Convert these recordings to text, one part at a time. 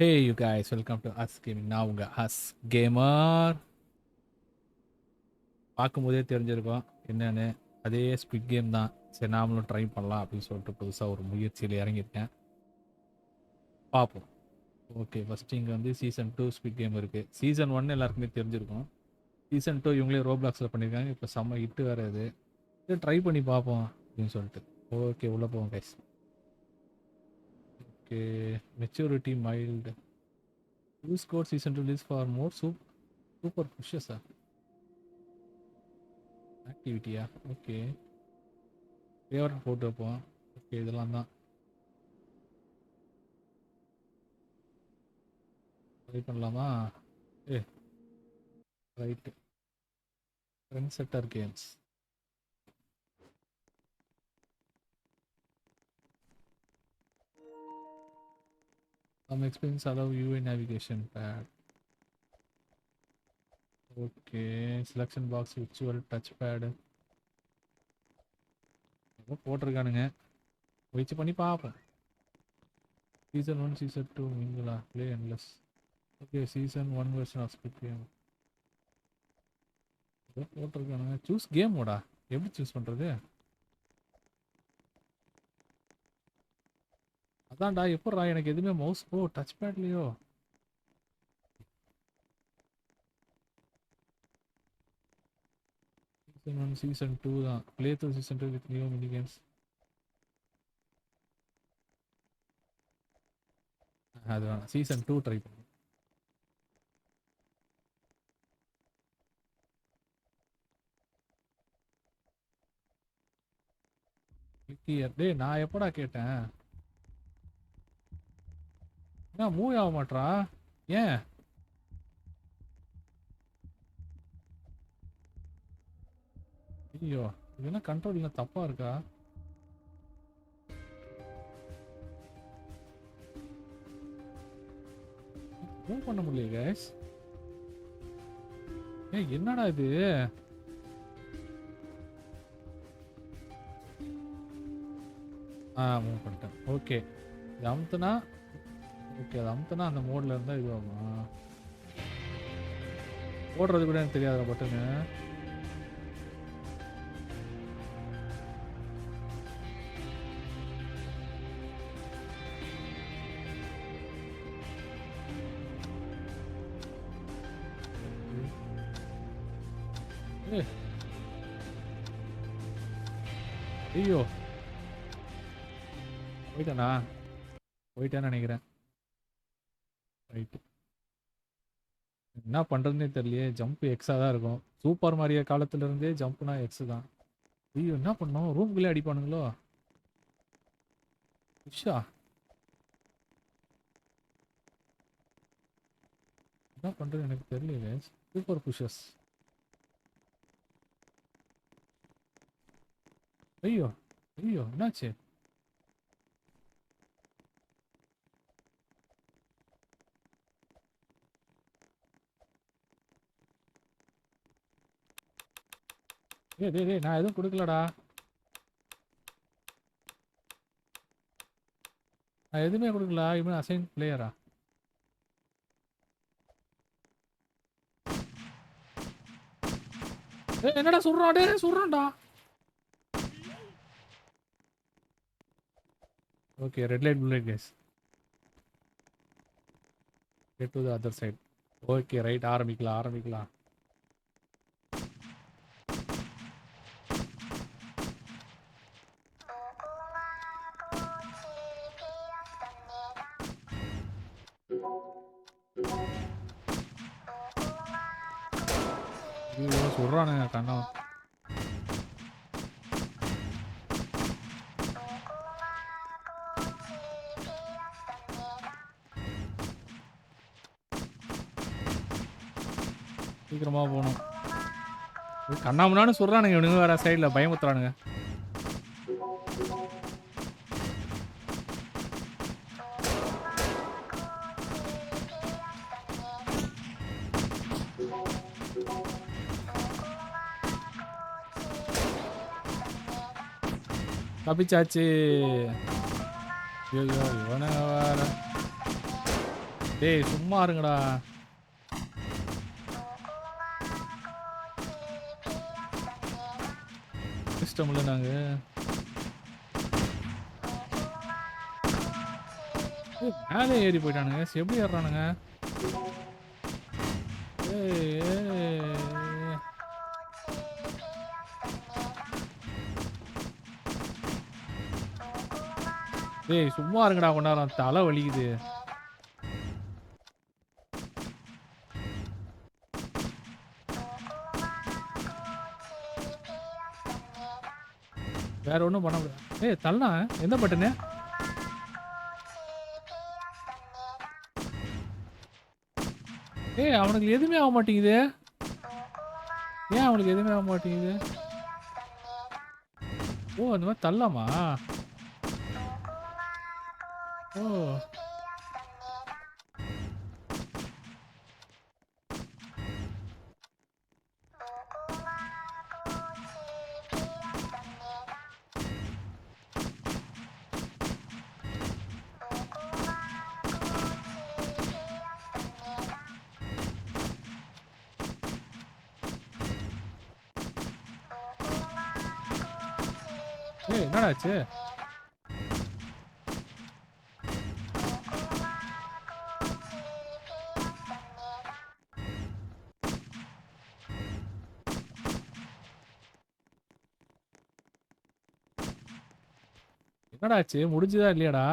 Hey you guys, welcome to Us Gaming. நான் உங்க Us Gamer. பார்க்கும்போதே தெரிஞ்சிருக்கும் என்னன்னு. அதே ஸ்குவிட் கேம் தான். சரி நாமளும் ட்ரை பண்ணலாம் அப்படின்னு சொல்லிட்டு புதுசாக ஒரு முயற்சியில் இறங்கியிருக்கேன். பார்ப்போம். ஓகே, ஃபஸ்ட்டு இங்கே வந்து சீசன் 2 ஸ்குவிட் கேம் இருக்குது. சீசன் 1 எல்லாருக்குமே தெரிஞ்சிருக்கும். சீசன் 2 இவங்களே ரோப்ளாக்ஸில் பண்ணியிருக்காங்க. இப்போ செம்ம ஹிட்டு வேறு இது. இது ட்ரை பண்ணி பார்ப்போம் அப்படின்னு சொல்லிட்டு. ஓகே, உள்ளே போவோம் guys. Okay, maturity mild. Use code season 2 release for more super புஷஸா ஆக்டிவிட்டியா? ஓகே, ஃபேவரட் போட்டு வைப்போம். ஓகே, இதெல்லாம் தான் ட்ரை பண்ணலாமா? ஏ right, trend setter games. Some experience allow UI navigation pad. Okay, selection box, virtual touch pad போட்டிருக்கானுங்க. முயற்சி பண்ணி பார்ப்போம். சீசன் 1 சீசன் 2 நீங்களா play endless. Okay, season 1 version of squid game போட்டிருக்கானுங்க. சூஸ் கேம் மோடா, எப்படி சூஸ் பண்ணுறது? அதான்டா, எப்பட்றா எனக்கு எதுவுமே மவுஸ் டச் பேட்லையோ? சீசன் 1 சீசன் 2 தான். Play through season 2 with new mini games. அது வேணாம், சீசன் 2 ட்ரை பண்ணு. டேய் நான் எப்படா கேட்டேன்? என்ன மூவ் ஆக மாட்டா? ஏன்? ஐயோ, இது என்ன கண்ட்ரோல் இல்லை, தப்பா இருக்கா? மூவ் பண்ண முடியல கைஸ். ஏய் என்னடா இது? மூவ் பண்ணிட்டேன். ஓகே, இது அமுத்துனா ஓகே, அது அமுத்துனா அந்த மோட்ல இருந்தா இது ஆகுமா? ஓடுறது கூட எனக்கு தெரியாத பட்டுன்னு. ஐயோ, போயிட்டேன்னு நினைக்கிறேன். ரைட்டு, என்ன பண்ணுறதுனே தெரியலையே. ஜம்ப் எக்ஸாக தான் இருக்கும். சூப்பர் மாரியோ காலத்துலேருந்தே ஜம்ப்னா எக்ஸு தான். ஐயோ, என்ன பண்ணோம்? ரூம்குள்ளே அடிப்பானுங்களோ? உஷா, என்ன பண்ணுறது எனக்கு தெரியல. சூப்பர் புஷஸ். ஐயோ ஐயோ, என்னாச்சு? டேய் நான் எதுவும் கொடுக்கலடா. நான் எதுவுமே கொடுக்கல. இவன் அசைன் பிளேயரா? என்னடா சொல்றான்? டே சொல்றான்டா. Okay, red light blue light guys. Get to the other side. Okay right, ஆரம்பிக்கலாம். ஐயோ சொல்றானுங்க கண்ணா. சீக்கிரமா போகணும். கண்ணாமண்ணான்னு சொல்றானுங்க இவனுங்க. வேற சைடில் பயமுத்துறானுங்க. தப்பிச்சாச்சு. ஐயோ இவனை வேற. டேய் சும்மா இருங்கடா. சிஸ்டம்ல நாங்க மேலே ஏறி போயிட்டானுங்க. எப்படி ஏறானுங்க? டேய் சும்மா இருங்கடா, கொண்டாரம் தலை வலிக்குது. வேற ஒன்றும் பண்ண முடியாது. ஏய் தள்ளா எந்த பட்டனு? ஏய் அவனுக்கு எதுவுமே ஆக மாட்டேங்குது. ஏன் அவனுக்கு எதுவுமே ஆக மாட்டேங்குது? ஓ அந்த மாதிரி தள்ளலாமா? ஓ ஏய் என்னடாச்சு? என்னடாச்சு முடிஞ்சுதா இல்லையாடா?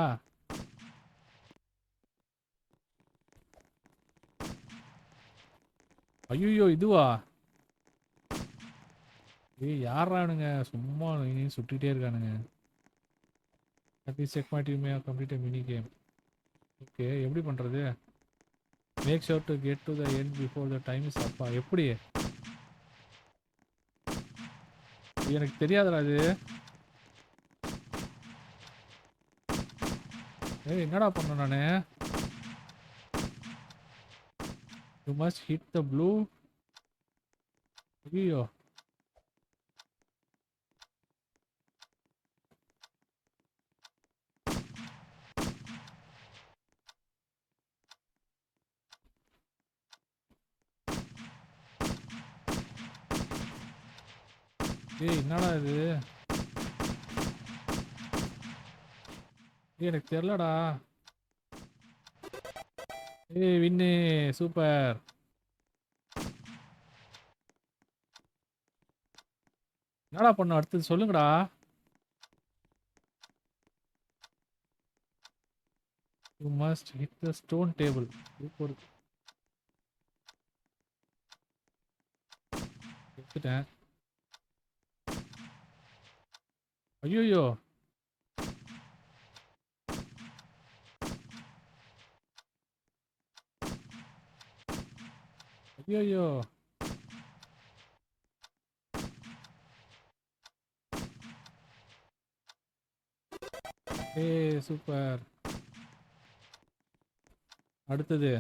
ஐயோ இதுவா? ஏய் யாரானுங்க சும்மா சுட்டிகிட்டே இருக்கானுங்க. செக் மாட்டியுமே கம்ப்ளீட் மினி கேம். ஓகே எப்படி பண்ணுறது? Make sure to get to the end before the time is அப்பா. எப்படி? எனக்கு தெரியாதுடா அது. ஏய் என்னடா பண்ண நானு? You must hit the blue. ஐயோ ஏய் என்னடா இது? எனக்கு தெரியலடா. ஏய் வின்னு சூப்பர். என்னடா பண்ண அடுத்தது சொல்லுங்கடா. You must hit the stone table. எடுத்துட்டேன். ஐயோ ஐயோ ஏய் சூப்பர். அடுத்தது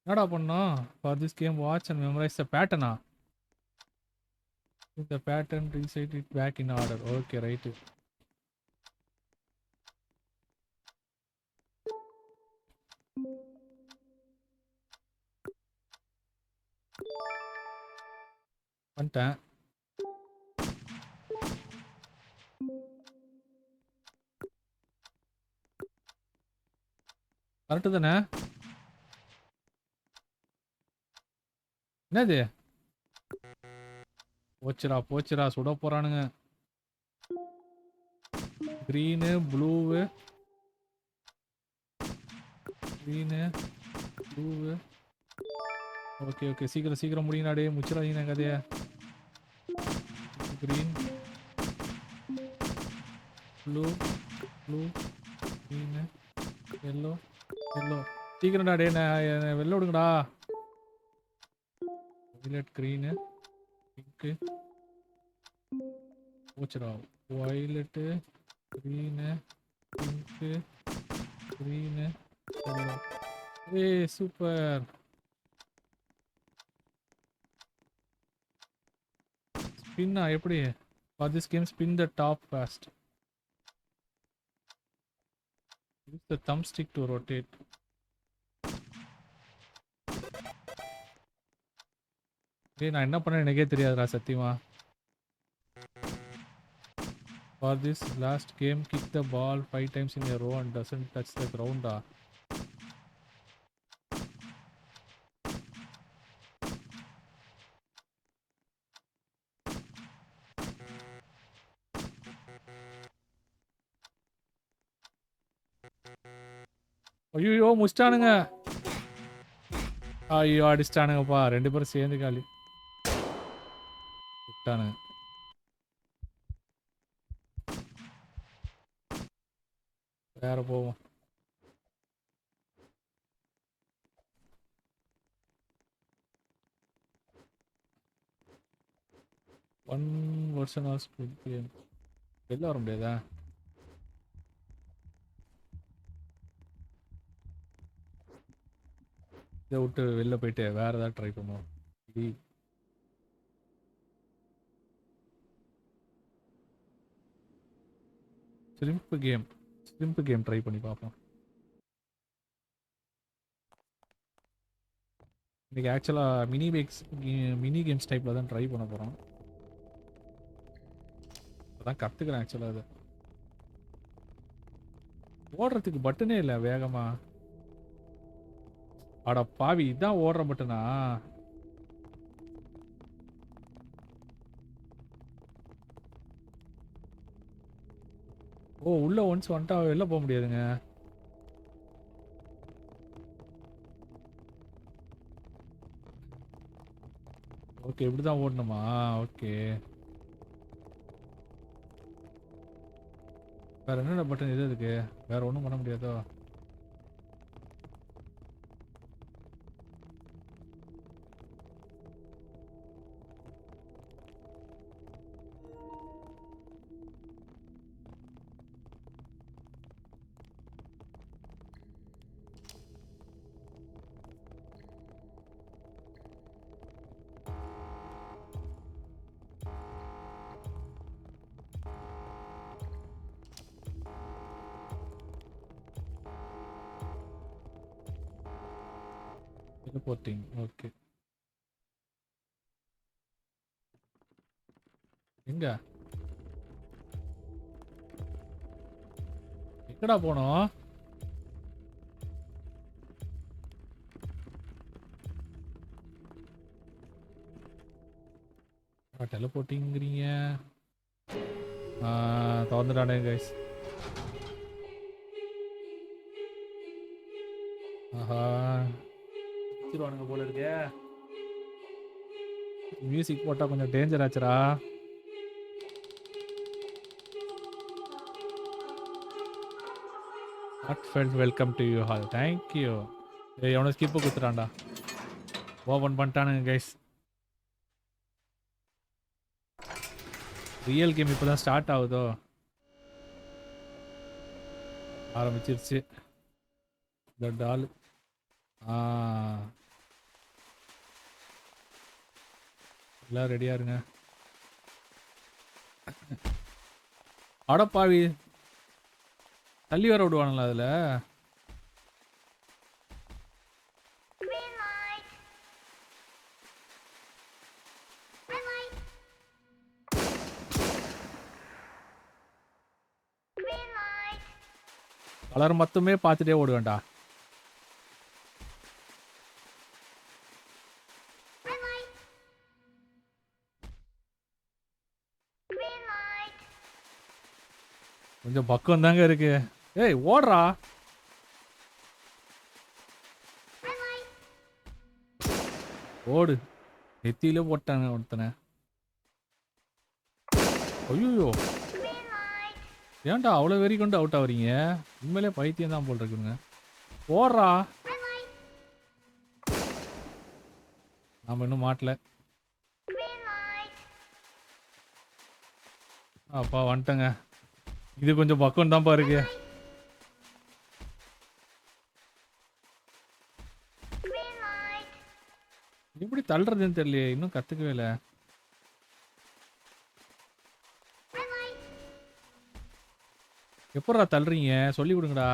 என்னடா பண்ணோம்? For this game watch and memorize the பேட்டர்னா. இந்த pattern reset it back in order. Okay right. வந்துட்டேன். கரெக்டு தானே? என்னது? போச்சுரா சுட போறானுங்க. கிரீனு ப்ளூவு ஓகே சீக்கிரம் முடியினாடே. முச்சிடாதீங்க கதைய. கிரீன் ப்ளூ கிரீனு எல்லோ சீக்கிரம்டா டே. வெளில விடுங்கடா. வைலட் கிரீனு பிங்க்கு போச்சுடா. வைலட்டு கிரீனு பிங்க்கு கிரீனு ஏய் சூப்பர். ஸ்பின்னா எப்படி? For this game spin the top fast. Use the thumbstick to rotate. டேய் நான் என்ன பண்ணேன்னு எனக்கே தெரியாதுடா சத்தியமா. For this last game, kick the ball 5 times in a row and doesn't touch the ground. ஐயோ முடிச்சிட்டானுங்க. ஐயோ அடிச்சிட்டானுங்கப்பா 2 பேரும் சேர்ந்து காலி விட்டானுங்க. வேற போவோம். ஒன் வருஷன் ஆஃப் ஸ்குவிட் கேம் வெளில வர முடியாதா? இதை விட்டு வெளில போயிட்டு வேற ஏதாவது ட்ரை பண்ணுவோம். ஸ்லிம்ப் கேம் ட்ரை பண்ணி பார்ப்போம். இன்னைக்கு ஆக்சுவலாக மினி கேம்ஸ் டைப்பில் தான் ட்ரை பண்ண போகிறோம். அதான் கற்றுக்கிறேன் ஆக்சுவலாக அது. ஓடுறதுக்கு பட்டனே இல்லை வேகமா. அட பாவி இதான் ஓடுற பட்டனா? ஓ உள்ள ஒன்ஸ் வந்துட்டா வெளில போக முடியாதுங்க. ஓகே இப்படிதான் ஓடணுமா? ஓகே வேற என்னென்ன பட்டன் எது இருக்கு? வேற ஒன்றும் பண்ண முடியாதோ? Teleporting, okay. எங்கடா போனோம்? டெலிபோர்ட்டிங்கிறீங்க. திறந்துட்டானே கைஸ். ஆஹா வச்சிருவானுங்க போல இருக்கே. மியூசிக் போட்டா கொஞ்சம் டேஞ்சர் ஆச்சுரா. Heartfelt welcome to you all. Thank you. ஏய் அவனை ஸ்கிப் குத்துறான்டா. ஓபன் பண்ணிட்டானுங்க கைஸ். ரியல் கேம் இப்பதான் ஸ்டார்ட் ஆகுதோ? ஆரம்பிச்சிருச்சு. இந்த டால் எல்லாம் ரெடியா இருங்க. அடப்பாவி தள்ளி வர விடுவானுங்களா அதுல? கலர் மட்டுமே பார்த்துட்டே ஓடுவேண்டா. கொஞ்சம் பக்கம் தாங்க இருக்கு. ஏய் ஓடுறா. ஓடு. நெத்தியில போட்டாங்க ஒருத்தனை. ஐயோ ஏன்டா அவ்வளோ வெறி கொண்டு அவுட் ஆகுறீங்க? உண்மையிலே பைத்தியம் தான் போல் இருக்குங்க. ஓடுறா. நாம இன்னும் மாட்டல. அப்பா வந்துட்டங்க. இது கொஞ்சம் பக்கம் தான்ப்பா இருக்கு. எப்படி தள்ளுறதுன்னு தெரியலையே, இன்னும் கத்துக்கவே இல்லை. எப்படா தள்ளுறீங்க சொல்லி விடுங்கடா.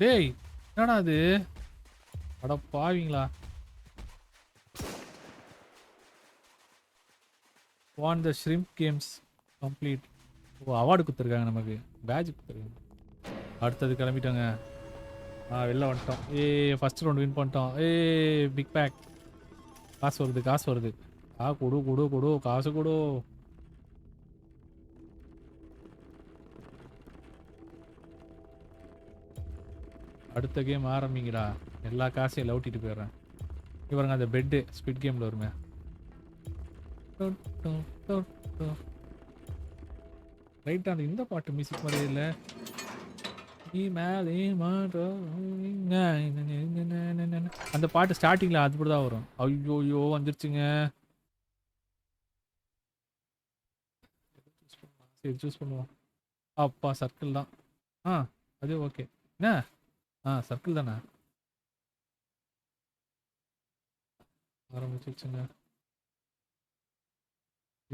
டேய் என்னடா அது? அட பாவீங்களா. Won the shrimp games complete. Oh award கொடுத்துருக்காங்க, நமக்கு பேட்ச் கொடுத்துருக்காங்க. அடுத்தது கிளம்பிட்டோங்க. வெளில வந்துட்டோம். ஃபர்ஸ்ட் ரவுண்ட் வின் பண்ணிட்டோம். Big bag. காசு வருது காசு வருது. கொடு கொடு கொடு காசு கொடு. அடுத்த கேம் ஆரம்பிங்கடா. எல்லா காசையும் லவுட்டிட்டு போயிடுறேன். இவருங்க அந்த பெட்டு ஸ்பிட் கேமில் வருமே. ரைட் அந்த இந்த பாட்டு மியூசிக் மாதிரியே இல்லை. அந்த பாட்டு ஸ்டார்டிங்ல அது கூட தான் வரும். ஐயோ வந்துருச்சுங்க. சரி சூஸ் பண்ணுவோம். அப்பா சர்க்கிள் தான். அது ஓகே. என்ன சர்க்கிள் தானே. ஆரம்பிச்சிருச்சுங்க.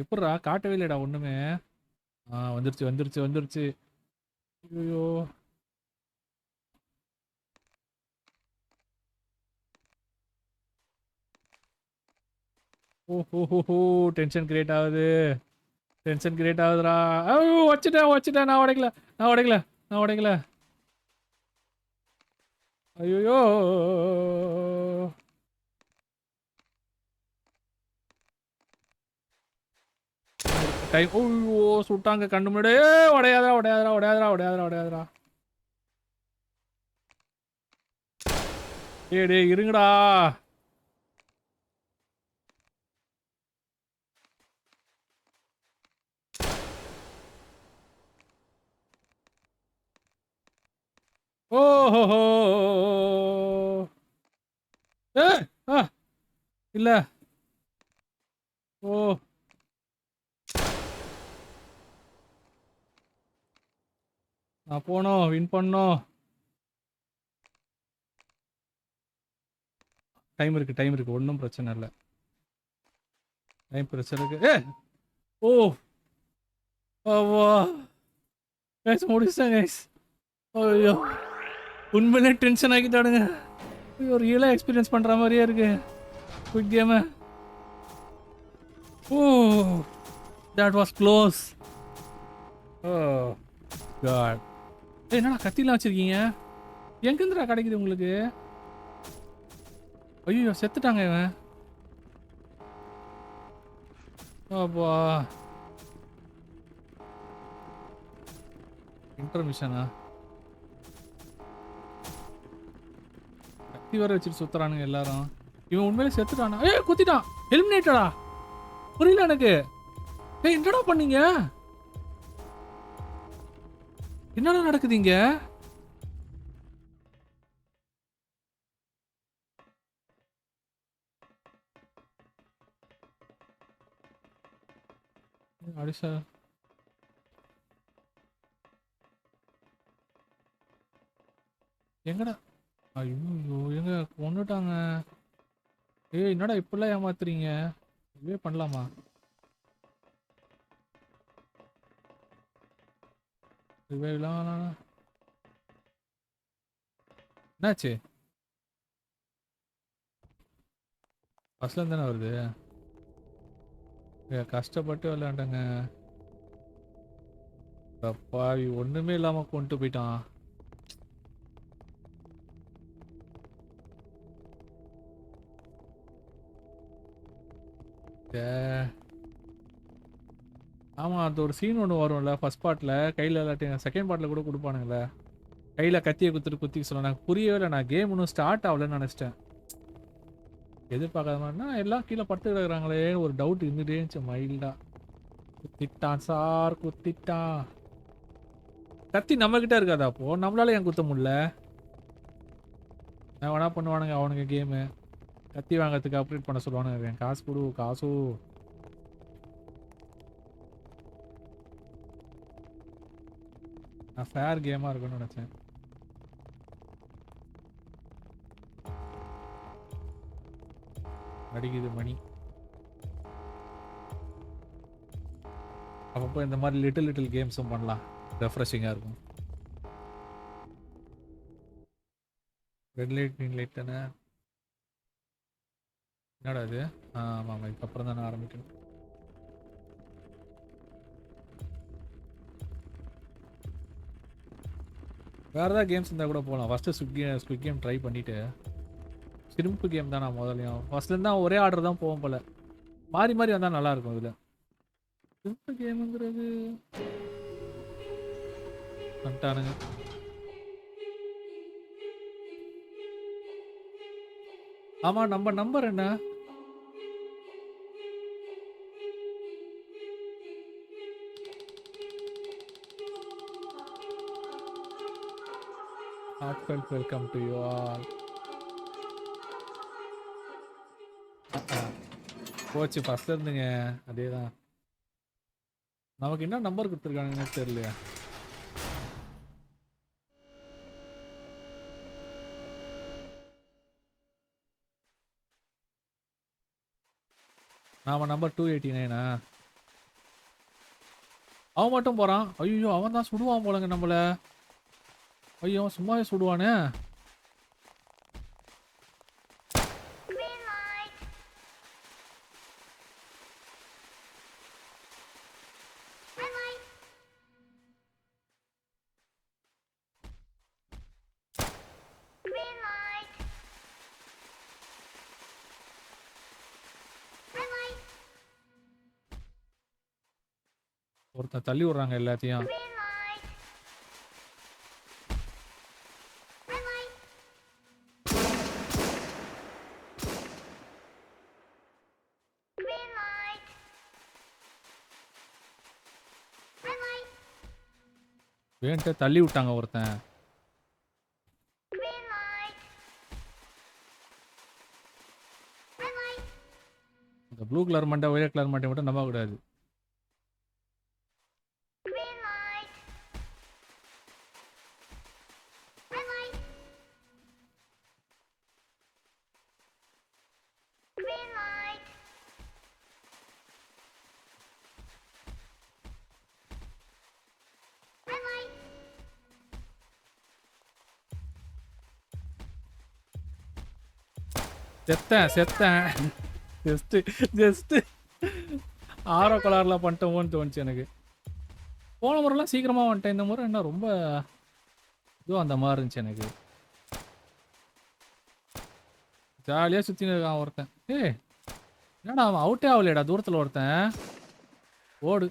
எப்பட்றா காட்டவே இல்லைடா ஒண்ணுமே. வந்துருச்சு வந்துருச்சு வந்துருச்சு. ஐயோ ஓஹோ டென்ஷன் கிரியேட் ஆகுது. டென்ஷன் கிரியேட் ஆகுதுடா. ஐயோ வச்சுட்டேன் வச்சுட்டேன். நான் உடைக்கல நான் உடைக்கல நான் உடைக்கல. ஐயோ டைம். ஓய்யோ சுட்டாங்க கண்ணு முன்னாடியே. உடையாதரா உடையாதரா உடையாதரா உடையாதரா உடையாதரா. டே இருங்கடா. ஓஹோ இல்ல. ஓ நான் போனோம் வின் பண்ணோம். டைம் இருக்கு ஒன்றும் பிரச்சனை இல்லை. டைம் பிரச்சனை இருக்கு. ஓ கைஸ் முடிச்சிட்டேன் கைஸ். ஐயோ உண்மையிலே டென்ஷன் ஆகிட்டானுங்க. ஐயோ ரியலாக எக்ஸ்பீரியன்ஸ் பண்ணுற மாதிரியே இருக்கு quick game. Oh that was close. Oh God. என்னடா கத்திலாம் வச்சிருக்கீங்க? எங்கேருந்துடா கிடைக்குது உங்களுக்கு? ஐயோ செத்துட்டாங்க இவன். அப்பா இன்டர்மிஷனா? கத்தி வர வச்சுட்டு சுத்துறானுங்க எல்லாரும். இவன் உண்மையிலே செத்துட்டானா? குத்திட்டான். எலிமினேட்டடா. புரியல எனக்கு. என்னடா பண்ணீங்க? என்னடா நடக்குது இங்க? அடிசா எங்கடா? ஐயோ எங்க கொண்டுட்டாங்க. என்னடா இப்பெல்லாம் ஏமாத்துறீங்க? இதுவே பண்ணலாமா? என்னாச்சு? ஃபர்ஸ்ட்ல தானே வருது. கஷ்டப்பட்டு விளையாண்டங்க. பாவி ஒண்ணுமே இல்லாம கொண்டு போயிட்டான். ஆமா அந்த ஒரு சீன் ஒன்று வரும்ல ஃபர்ஸ்ட் பார்ட்ல. கையில் இல்லாட்டி செகண்ட் பார்ட்ல கூட கொடுப்பானுங்களே. கையில் கத்தியை குத்திக்க சொல்ல. எனக்கு புரியவே இல்லை. நான் கேம் இன்னும் ஸ்டார்ட் ஆகலன்னு நினச்சிட்டேன். எதிர்பார்க்காத மாதிரினா எல்லாம் கீழே படுத்து கிடக்குறாங்களே ஒரு டவுட் இருந்துட்டே இருந்துச்சு மைல்டா. குத்திட்டான் சார் குத்திட்டான். கத்தி நம்ம கிட்ட இருக்காதா? அப்போ நம்மளால ஏன் குத்த முடியல? நான் வேணா பண்ணுவானுங்க அவனுங்க கேமு. கத்தி வாங்கிறதுக்கு அப்டேட் பண்ண சொல்லுவானுங்க. காசு கொடு காசு. நான் ஃபேர் கேமாக இருக்குன்னு நினச்சேன். அடிக்குது மணி. அப்பப்போ இந்த மாதிரி லிட்டில் கேம்ஸும் பண்ணலாம். ரெஃப்ரெஷிங்காக இருக்கும். ரெட் லைட் க்ரீன் லைட் தானே? என்னடா இது? ஆமாம், இதுக்கப்புறம் தானே ஆரம்பிக்கணும். வேறு ஏதாவது கேம்ஸ் இருந்தால் கூட போகலாம். ஃபஸ்ட்டு ஸ்குவிட் கேம் ட்ரை பண்ணிவிட்டு ஸ்கிரிம்ப் கேம் தான் நான் முதலையும் ஃபஸ்ட்லேருந்து தான் ஒரே ஆர்டர் தான் போவோம் போல். மாறி மாறி வந்தால் நல்லாயிருக்கும் இதில். ஸ்கிரிம்ப் கேமுங்கிறது வந்துட்டானுங்க. ஆமாம், நம்ம நம்பர் என்ன? Heartfelt welcome to you all. போச்சு ஃபர்ஸ்ட்ல இருந்துங்க. அதே தான். நமக்கு என்ன நம்பர் கொடுத்துருக்காங்கன்னு தெரியலையா? நாம நம்பர் 289. அவன் மட்டும் போறான். ஐயோ, அவன் தான் சுடுவான் போலங்க நம்மள. ஐயோ, சும்மாவே சுடுவானே. ஒருத்தன் தள்ளி விடுறாங்க எல்லாத்தையும். வேண்ட தள்ளி விட்டாங்க ஒருத்தன். இந்த ப்ளூ கலர் மண்டை ஒயிட் கலர் மண்டை மட்டும் நம்ப கூடாது. செத்தேன் ஜஸ்ட் ஆரோ கலர்ல பண்ணிட்டோமோன்னு தோணுச்சு எனக்கு. போன முறைலாம் சீக்கிரமா வந்துட்டேன். இந்த முறை என்ன ரொம்ப இதுவும் அந்த மாதிரி இருந்துச்சு எனக்கு. ஜாலியா சுத்தின்னு இருக்கான் ஒருத்தன். என்னடா அவன் அவுட்டே ஆகலையடா. தூரத்துல ஒருத்தன் ஓடு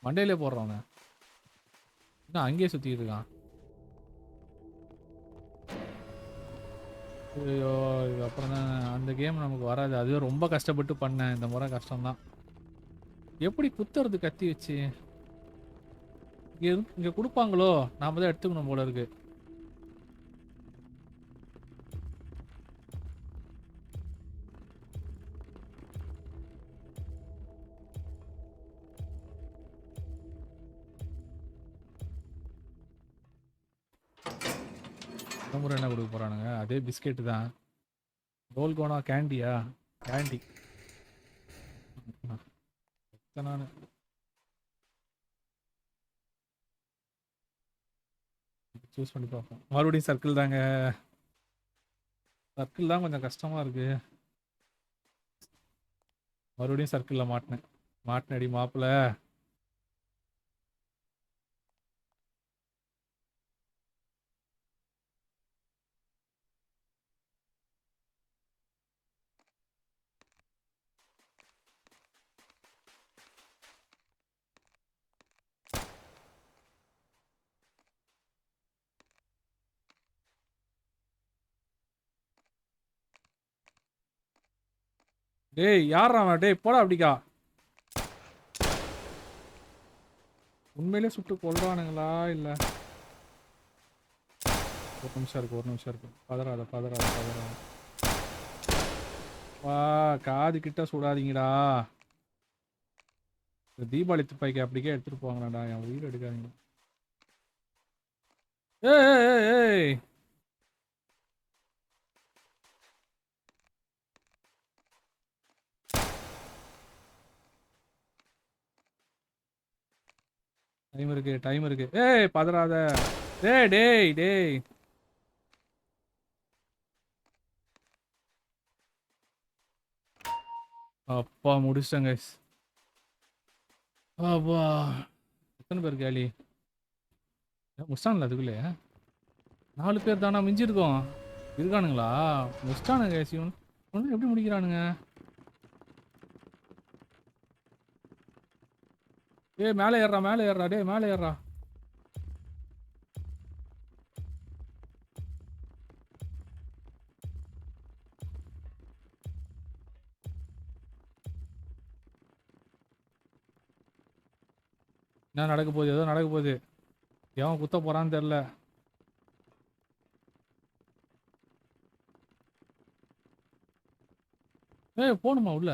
மண்டையிலே போடுறவன இன்னும் அங்கேயே சுத்திட்டு இருக்கான். ஐயோ, இதுக்கப்புறம் தான் அந்த கேம் நமக்கு வராது. அதுவே ரொம்ப கஷ்டப்பட்டு பண்ணேன். இந்த முறை கஷ்டம்தான். எப்படி குத்துறது கத்தி வச்சு? இங்க கொடுப்பாங்களோ, நாம தான் எடுத்துக்கணும் போல இருக்கு. முறை என்ன கொடுக்க போறானுங்க? அதே பிஸ்கெட்டு தான். கோல்கோனா கேண்டியா? கேண்டி நானு சூஸ் பண்ணி பார்ப்போம். மறுபடியும் சர்க்கிள் தாங்க. சர்க்கிள் தான் கொஞ்சம் கஷ்டமா இருக்கு. மறுபடியும் சர்க்கிளில் மாட்டினடி மாப்பிள்ள. டேய் யாரா அவன்? டேய் போடா அப்படிக்கா. உண்மையிலே சுட்டு கொள்றானுங்களா இல்ல? ஒரு நிமிஷம் இருக்கு. பதறாத. வா, காது கிட்ட சுடாதீங்கடா. தீபாவளி துப்பாக்கி அப்படிக்கே எடுத்துட்டு போவாங்கடா. என் உயிர் எடுக்காதீங்க. ஏய் டைம் இருக்கு. ஏய் பதறாத. டேய் அப்பா முடிச்சிட்டேன் கைஸ். அப்பா எத்தனை பேர் கேலி முடிச்சிட்டாங்களா? அதுக்குள்ளே 4 பேர் தானா மிஞ்சிருக்கோம். இருக்கானுங்களா? முடிச்சிட்டானுங்க கைஸ். இவன் எப்படி முடிக்கிறானுங்க? மேலே ஏறா மேலே ஏறா டே மேலே ஏறா. என்ன நடக்க போகுது? ஏதோ நடக்க போகுது. எவன் குத்த போறான்னு தெரியல. போணுமா உள்ள?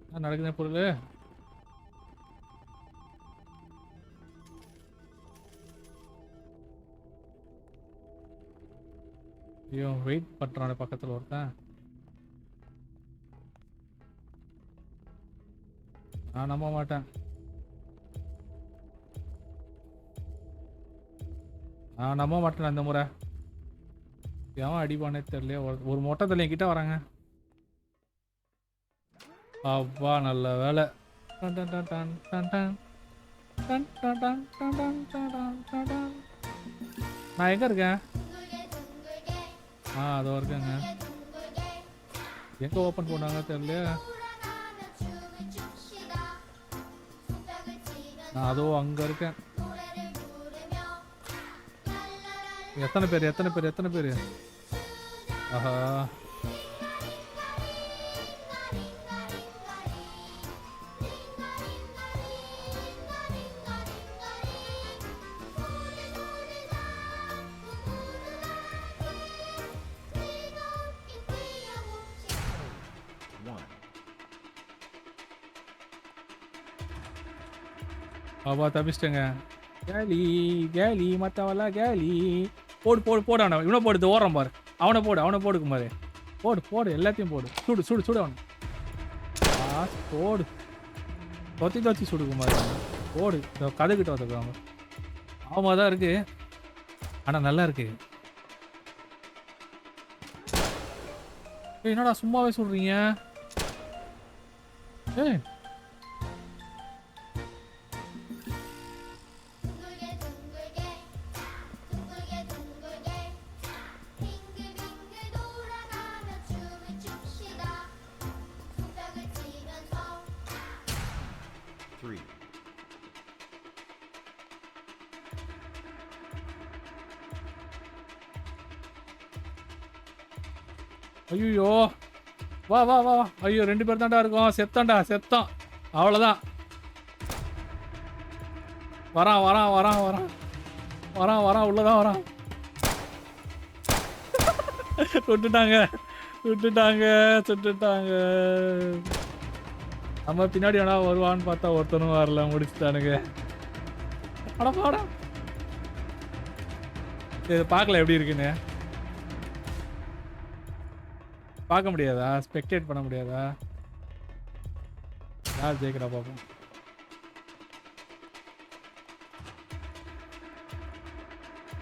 என்ன நடக்குது பொருள்? ஐயோ வெயிட் பண்றானே பக்கத்துல ஒருத்தன். நான் நம்ப மாட்டேன். நான் நம்ப மாட்டேன் அந்த முறை. எவன் அடிப்பானே தெரியல. ஒரு மொட்டை தலையை கிட்ட வராங்க. அப்பா நல்ல வேலை. நான் எங்க இருக்கேன்? அதோ இருக்கேங்க. எங்க ஓபன் பண்ணாங்க தெரியல. நான் அதோ அங்க இருக்கேன். எத்தனை பேர் எத்தனை பேர் எத்தனை பேர்? ஆஹா பாபா தப்பிச்சிட்டேங்க. கேலி கேலி மற்றவெல்லாம் கேலி. போடு போடு போடு. அவனை இவனை போடுது ஓடுறான் பாரு. அவனை போடு அவனை போடுக்கு மாதிரி. போடு போடு எல்லாத்தையும் போடு. சுடு சுடு சுடு அவனை. போடு தொத்தி தொத்தி சுடுக்கு மாதிரி. போடு கதைக்கிட்ட வந்துருக்காங்க. ஆமா தான் இருக்கு. ஆனா நல்லா இருக்கு. என்னடா சும்மாவே சொல்றீங்க? ஐயோ வா வா வா. ஐயோ 2 பேர் தான்டா இருக்கோம். செத்தான்டா செத்தான். அவ்வளோதான். வரான் வரான் வரான் வரான் வரான் வரான் உள்ளதான் வரான். விட்டுட்டாங்க விட்டுட்டாங்க சுட்டுட்டாங்க. நம்ம பின்னாடி வேணா வருவான்னு பார்த்தா ஒருத்தனும் வரல. முடிச்சுட்டானுங்க. அட பாடா. இது பார்க்கல எப்படி இருக்குன்னு. பார்க்க முடியாதா? ஸ்பெக்டேட் பண்ண முடியாதா? யார் ஜெயிக்கிறா பார்ப்போம்.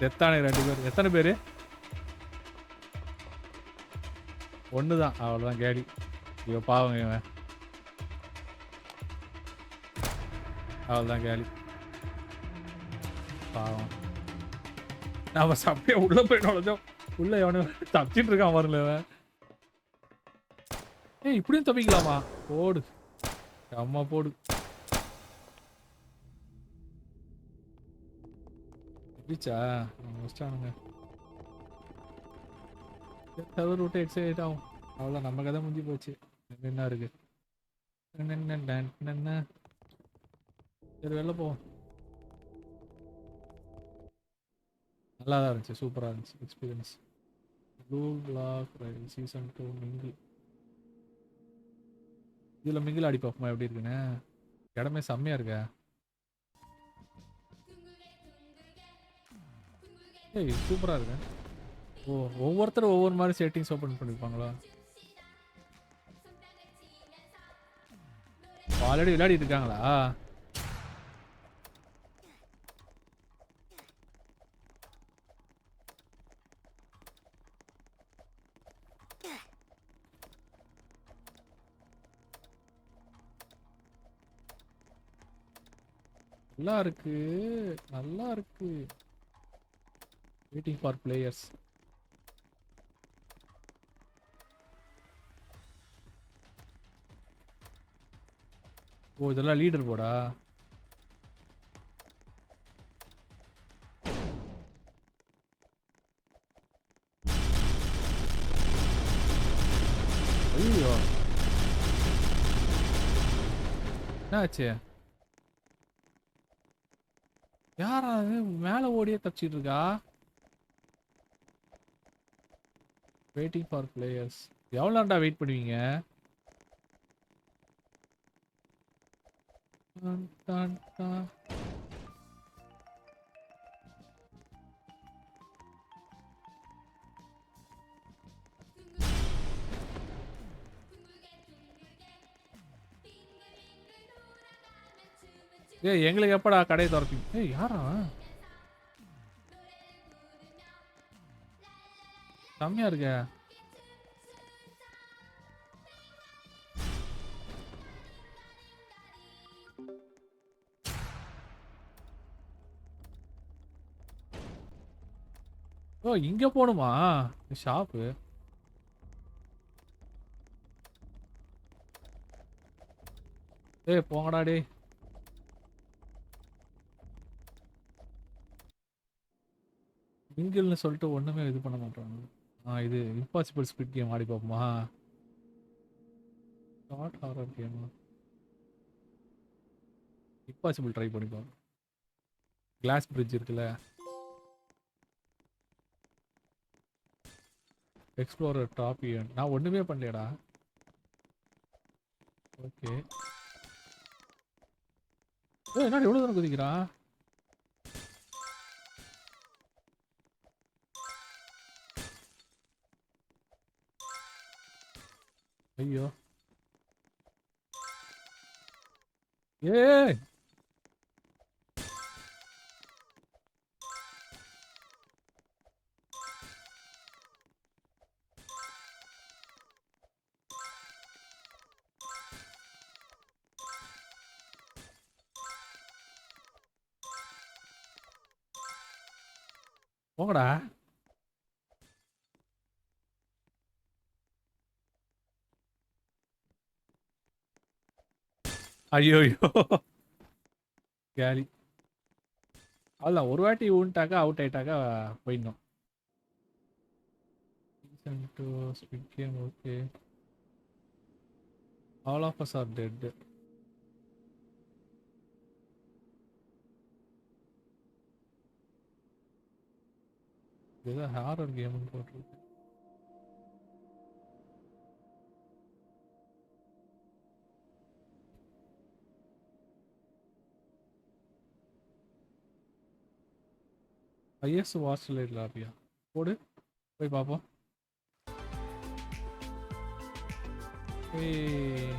எத்தானே 2 பேர். எத்தனை பேர்? 1 தான். அவ்வளோதான் கேடி. ஐயோ பாவங்க இவன். அவ்வளோதான் கேலி. பாவம். நாம சப்பையா உள்ள போய் நுழைஞ்சோம். உள்ள எவனு தப்பிச்சிட்டு இருக்கான் வரல. இப்படியும் தப்பிக்கலாமா? போடு அம்மா போடு. ரீச்சா முடிச்சிட்டானுங்க. தவிர விட்டு எக்ஸைட் ஆகும். அவ்வளோ நம்ம கதை முடிஞ்சு போச்சு. என்ன இருக்கு? சரி வெளில போவோம். நல்லா தான் இருந்துச்சு. சூப்பராக இருந்துச்சு experience. Blue black right season 2 mingle. இதில் மிங்கிள் ஆடி பார்ப்போமா எப்படி இருக்குன்னு. இடமே செம்மையாக இருக்கா. சூப்பராக இருக்கு. ஒவ்வொருத்தரும் ஒவ்வொரு மாதிரி செட்டிங்ஸ் ஓப்பன் பண்ணிருப்பாங்களா? ஆல்ரெடி விளையாடிட்டு இருக்காங்களா? நல்லா இருக்கு, நல்லா இருக்கு. Waiting for players. ஓ இதெல்லாம் லீடர் போடா. ஐயோ என்னாச்சு? யாரா அது மேல ஓடியே தப்பிச்சிட்டு இருக்கா? Waiting for players. எவ்வளோ நேரம்டா வெயிட் பண்ணுவீங்க? டான், டான், டான். ஏய் எங்களுக்கு எப்படா கடையை திறப்பீங்க? ஏய் யாரா செம்மையா இருக்க. ஓ இங்க போணுமா ஷாப்பு? ஏய் போங்கடா டே. மிங்கிள்னு சொல்லிட்டு ஒண்ணுமே இது பண்ண மாட்டாங்க. இது இம்பாசிபிள் ஸ்குவிட் கேம் ஆடி பார்ப்போமா? Short horror game. Impossible try பண்ணி பார்ப்போம். கிளாஸ் பிரிட்ஜ் இருக்குல்ல, எக்ஸ்ப்ளோரர் டாப் ஈவென்ட். நான் ஒண்ணுமே பண்ணலடா. ஓகே. ஏய் என்னடா எவ்வளவு தூரம் குதிக்கிறான்? ஐயோ ஏய் போங்கடா. ஐயோ கேலி. அல்ல ஒரு வாட்டி ஊன்ட்டாக்கா அவுட் ஆயிட்டாக்கா போயிடணும். Squid game okay. All of us are dead. ஏதோ ஹாரர் கேம்னு போட்டிருக்கு. ஐஎஸ் வாட்ச் லைட் லாபியா போடு போய் பார்ப்போம். ஏய்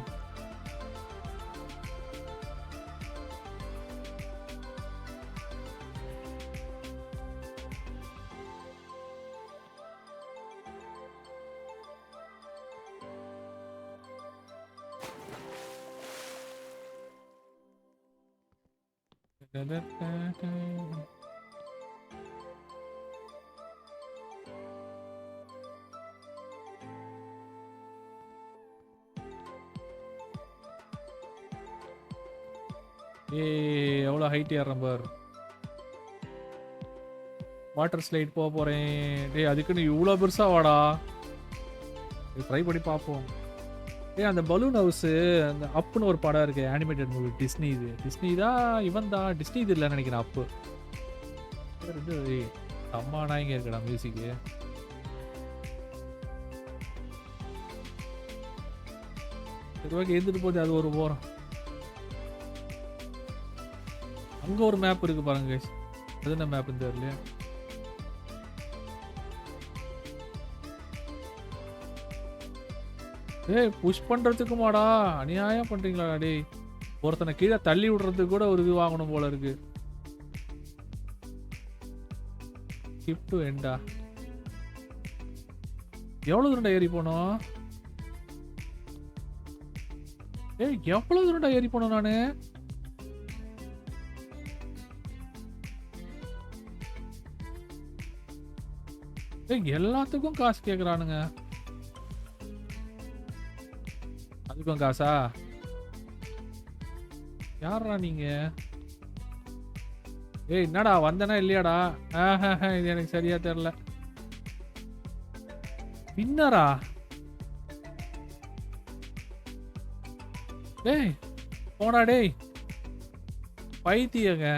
ஏய் எவ்வளோ ஹைட் ஏறுறேன் பார். வாட்டர் ஸ்லைட் போக போறேன். டேய் அதுக்குன்னு இவ்வளோ பெருசா வாடா. ட்ரை பண்ணி பார்ப்போம். ஏய் அந்த பலூன் ஹவுஸ் அந்த அப்புன்னு ஒரு படம் இருக்கு, அனிமேட்டட் மூவி. டிஸ்னி இது. டிஸ்னி தான் இவன் தான். டிஸ்னி இது இல்லைன்னு நினைக்கிறேன். அப்பு அம்மா நாய்ங்க இருக்கடா மியூசிக்கு. எழுந்துட்டு போகுது அது ஒரு போறோம். அங்க ஒரு மேப் இருக்கு பாருங்க guys. அது என்ன மேப் தெரியல. ஏய் புஷ் பண்றதுக்கு மாடா அநியாயம் பண்றீங்களா டேய். ஒருத்தனை கீழே தள்ளி விடுறதுக்கு கூட ஒரு இது வாங்கணும் போல இருக்கு. ஸ்கிப் டு எண்டா. எவ்வளவு தூரண்டா ஏறி போனோம்? ஏய் எவ்வளவு தூரண்டா ஏறி போனோம் நானு? ஏய் எல்லாத்துக்கும் காசு கேக்குறானுங்க. அதுக்கும் காசா? யாரா நீங்க? ஏய் என்னடா வந்தனா இல்லையாடா? இது எனக்கு சரியா தெரியல. பின்னரா? டேய் போடா டேய். பைத்தியங்க.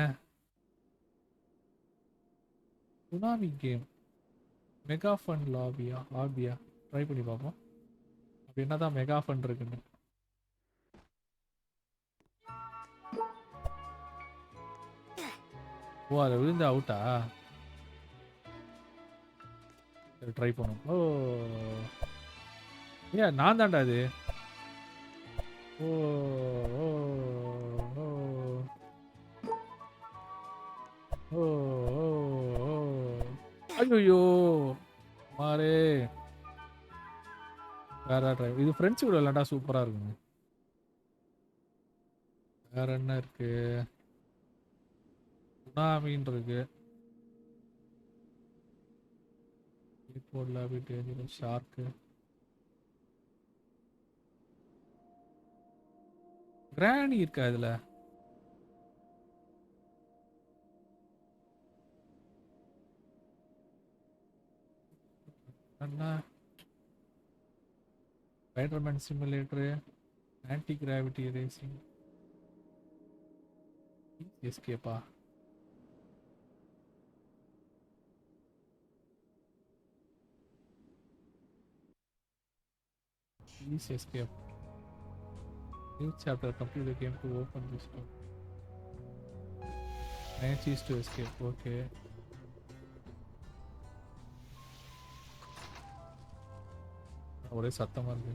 Tsunami game. மெகா ஃபன் லாபியா ட்ரை பண்ணி பார்ப்போம். அப்படி என்னதான் மெகா ஃபன் இருக்குன்னு. ஓ அதை விழுந்து அவுட்டா? ட்ரை பண்ணும். ஓ ஏன் நான் தான்டா அது. ஓ ஓ ஓ ஓ ஐயோ மாரே. வேற ட்ரை. இது ஃப்ரெண்ட்ஸ் கூட விளையாண்டா சூப்பரா இருக்குங்க. வேற என்ன இருக்கு? சுனாமின் இருக்கு. ஷார்க்கு. கிராணி இருக்கா இதுல? அண்ணா Spiderman simulator, anti gravity racing, எஸ்கேப்பா. Please escape. New chapter. Complete the game to open this door. I choose to escape. Okay. ஒரே சத்தமா இருக்கு.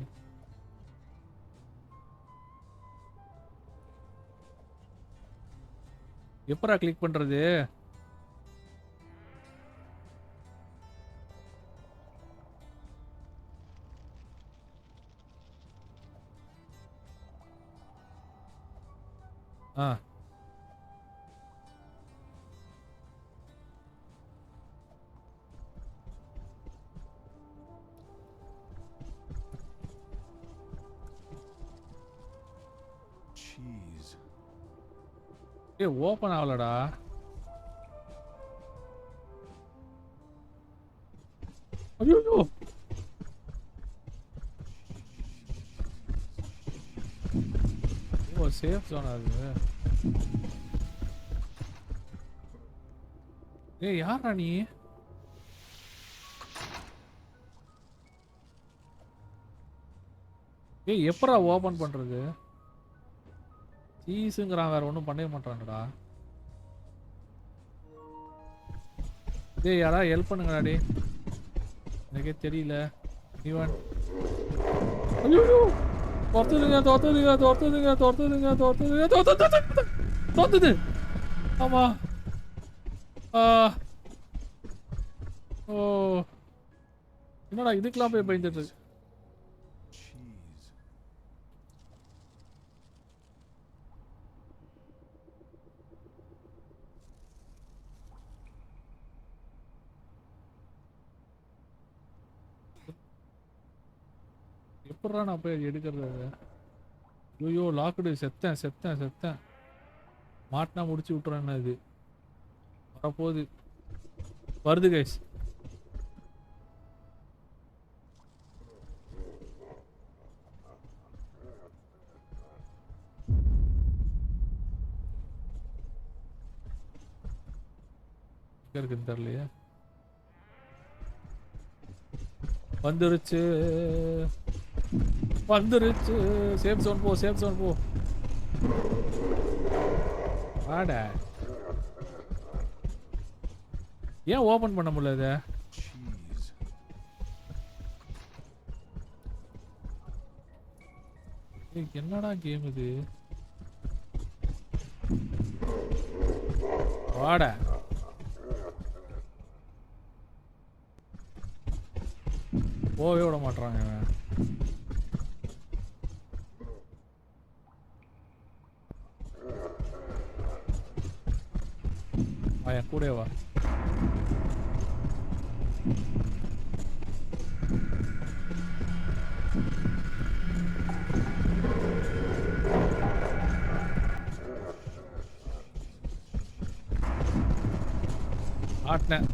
எப்பரா கிளிக் பண்றது? ஏய் ஓபன் ஆகலடா. ஐயோ ஓ சேஃப் ஜோன் அது. ஏய் யாரா நீ? ஏய் எப்பரா ஓபன் பண்றது? சீஸுங்கிறான் வேற ஒன்றும் பண்ணவே மாட்டான்டா. டேய் யாரா ஹெல்ப் பண்ணுங்கடா டே. எனக்கே தெரியல. ஈவன் ஐயோ தோத்துது. ஆமா. ஓ என்னடா இதுக்கெல்லாம் போய் பயந்துட்டு இருக்கு. எப்படா நான் போய் எடுக்கிறது? ஐயோ லாக்குடு. செத்தேன். மாட்டினா முடிச்சு விட்டுறேன்னா இது வரப்போகுது. வருது கைஸ். இருக்குன்னு தெரியலையே. வந்துருச்சு. சேஃப் ஜோன் போ. வாடா. ஏன் ஓபன் பண்ண முடியல? என்னடா கேம் இது? வாடா. போவே விட மாட்டாங்க. என் கூட வா.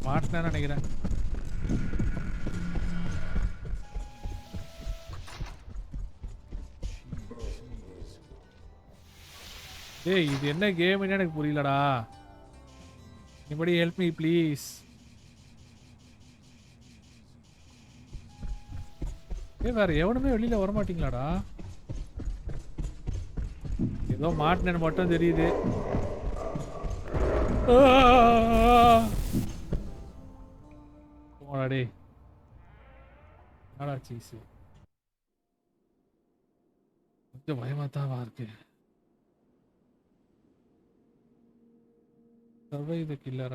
மாட்டினேன்னு நினைக்கிறேன். ஏய் இது என்ன கேம்னு எனக்கு புரியலடா. anybody help me please. ஏய் வேற எவனுமே வெளியில வர மாட்டீங்களாடா? ஏதோ மாட்டினேன்னு மட்டும் தெரியுது. போடா டேய். என்னடா சீஸ். கொஞ்சம் பயமா தான் இருக்கு. Survive the killer.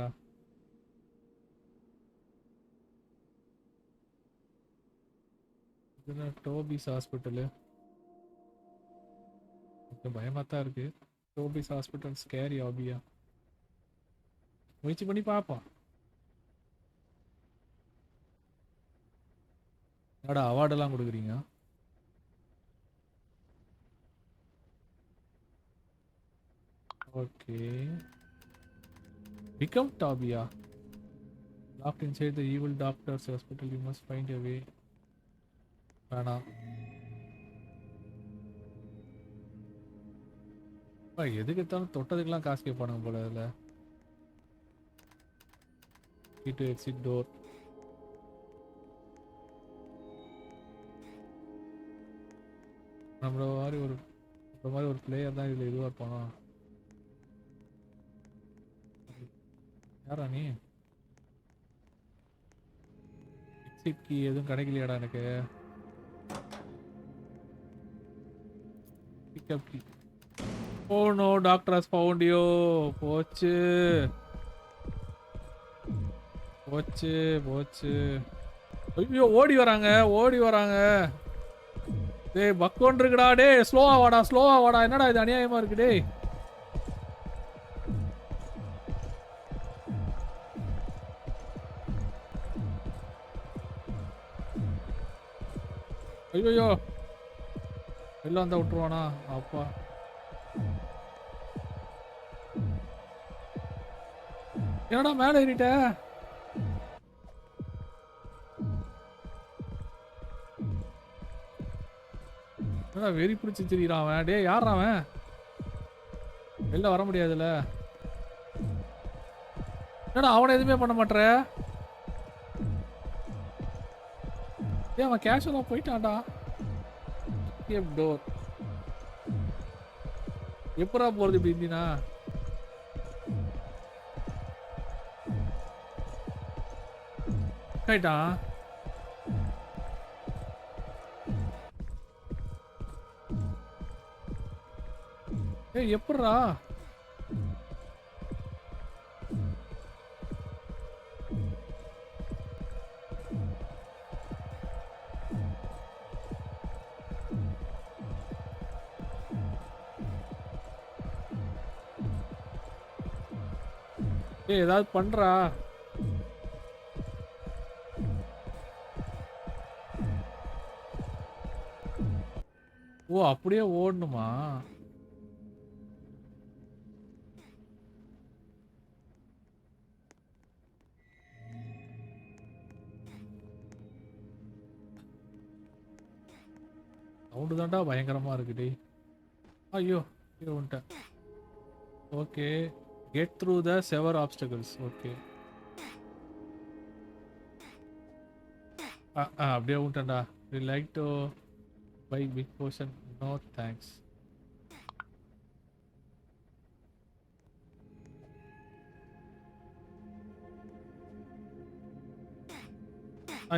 இதுனா டோபிஸ் ஹாஸ்பிட்டல். கொஞ்சம் பயமா தான் இருக்கு. டோபிஸ் ஹாஸ்பிட்டல் ஸ்கேரி ஆபியா. முயற்சி பண்ணி பாப்போம். என்னடா அவார்ட் எல்லாம் கொடுக்குறீங்க? Okay. Become Tabia. Locked inside the evil doctor's hospital, you must find a way. வேணாம். எதுக்கு எடுத்தாலும் தொட்டதுக்கெல்லாம் காசு கேட்பானுங்க போல அதில். Key to exit door. நம்மள மாதிரி ஒரு பிளேயர் தான் இதில் இதுவாக இருப்பானா? யாரா நீ? எக்ஸிட் கீ எதுவும் கிடைக்கலையாடா எனக்கு? Pickup key. Oh no, doctor has found you. போச்சு போச்சு போச்சு. ஐயோ ஓடி வராங்க. டேய் பக்கோன் இருக்குடா. டேய் ஸ்லோவா வாடா. என்னடா இது அநியாயமா இருக்கு டேய். ஐயோ வெளில வந்தா விட்டுருவானா? அப்பா என்னடா மேல ஏறிட்ட? என்னடா வெறி பிடிச்சி திரியிறான் அவன். டே யார் அவன்? வெளில வர முடியாதுல்ல. என்னடா அவனை எதுவுமே பண்ண மாட்டேற? ஏன் அவன் கேஷுவலா போயிட்டான்டா. டோர் எப்படா போறது இப்படி இருந்தீனா? ஆயிட்டான். ஏய் எப்படா? ஏய் ஏதாவது பண்றா. ஓ அப்படியே ஓடணுமா? சவுண்டு தான்டா பயங்கரமா இருக்கு டேய். ஐயோ வந்துட்டேன். ஓகே கெட் த்ரூ த செவர் ஆப்ஸ்டக்கிள்ஸ். ஓகே அப்படியே விட்டேன்டா. You like to buy big portion? No thanks.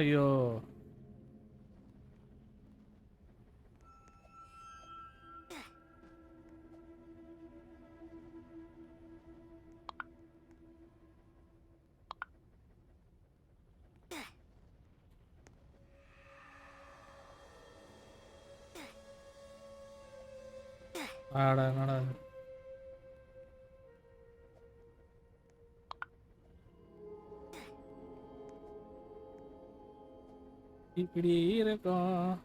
ஐயோ என்னடா இப்படி இருக்கும்.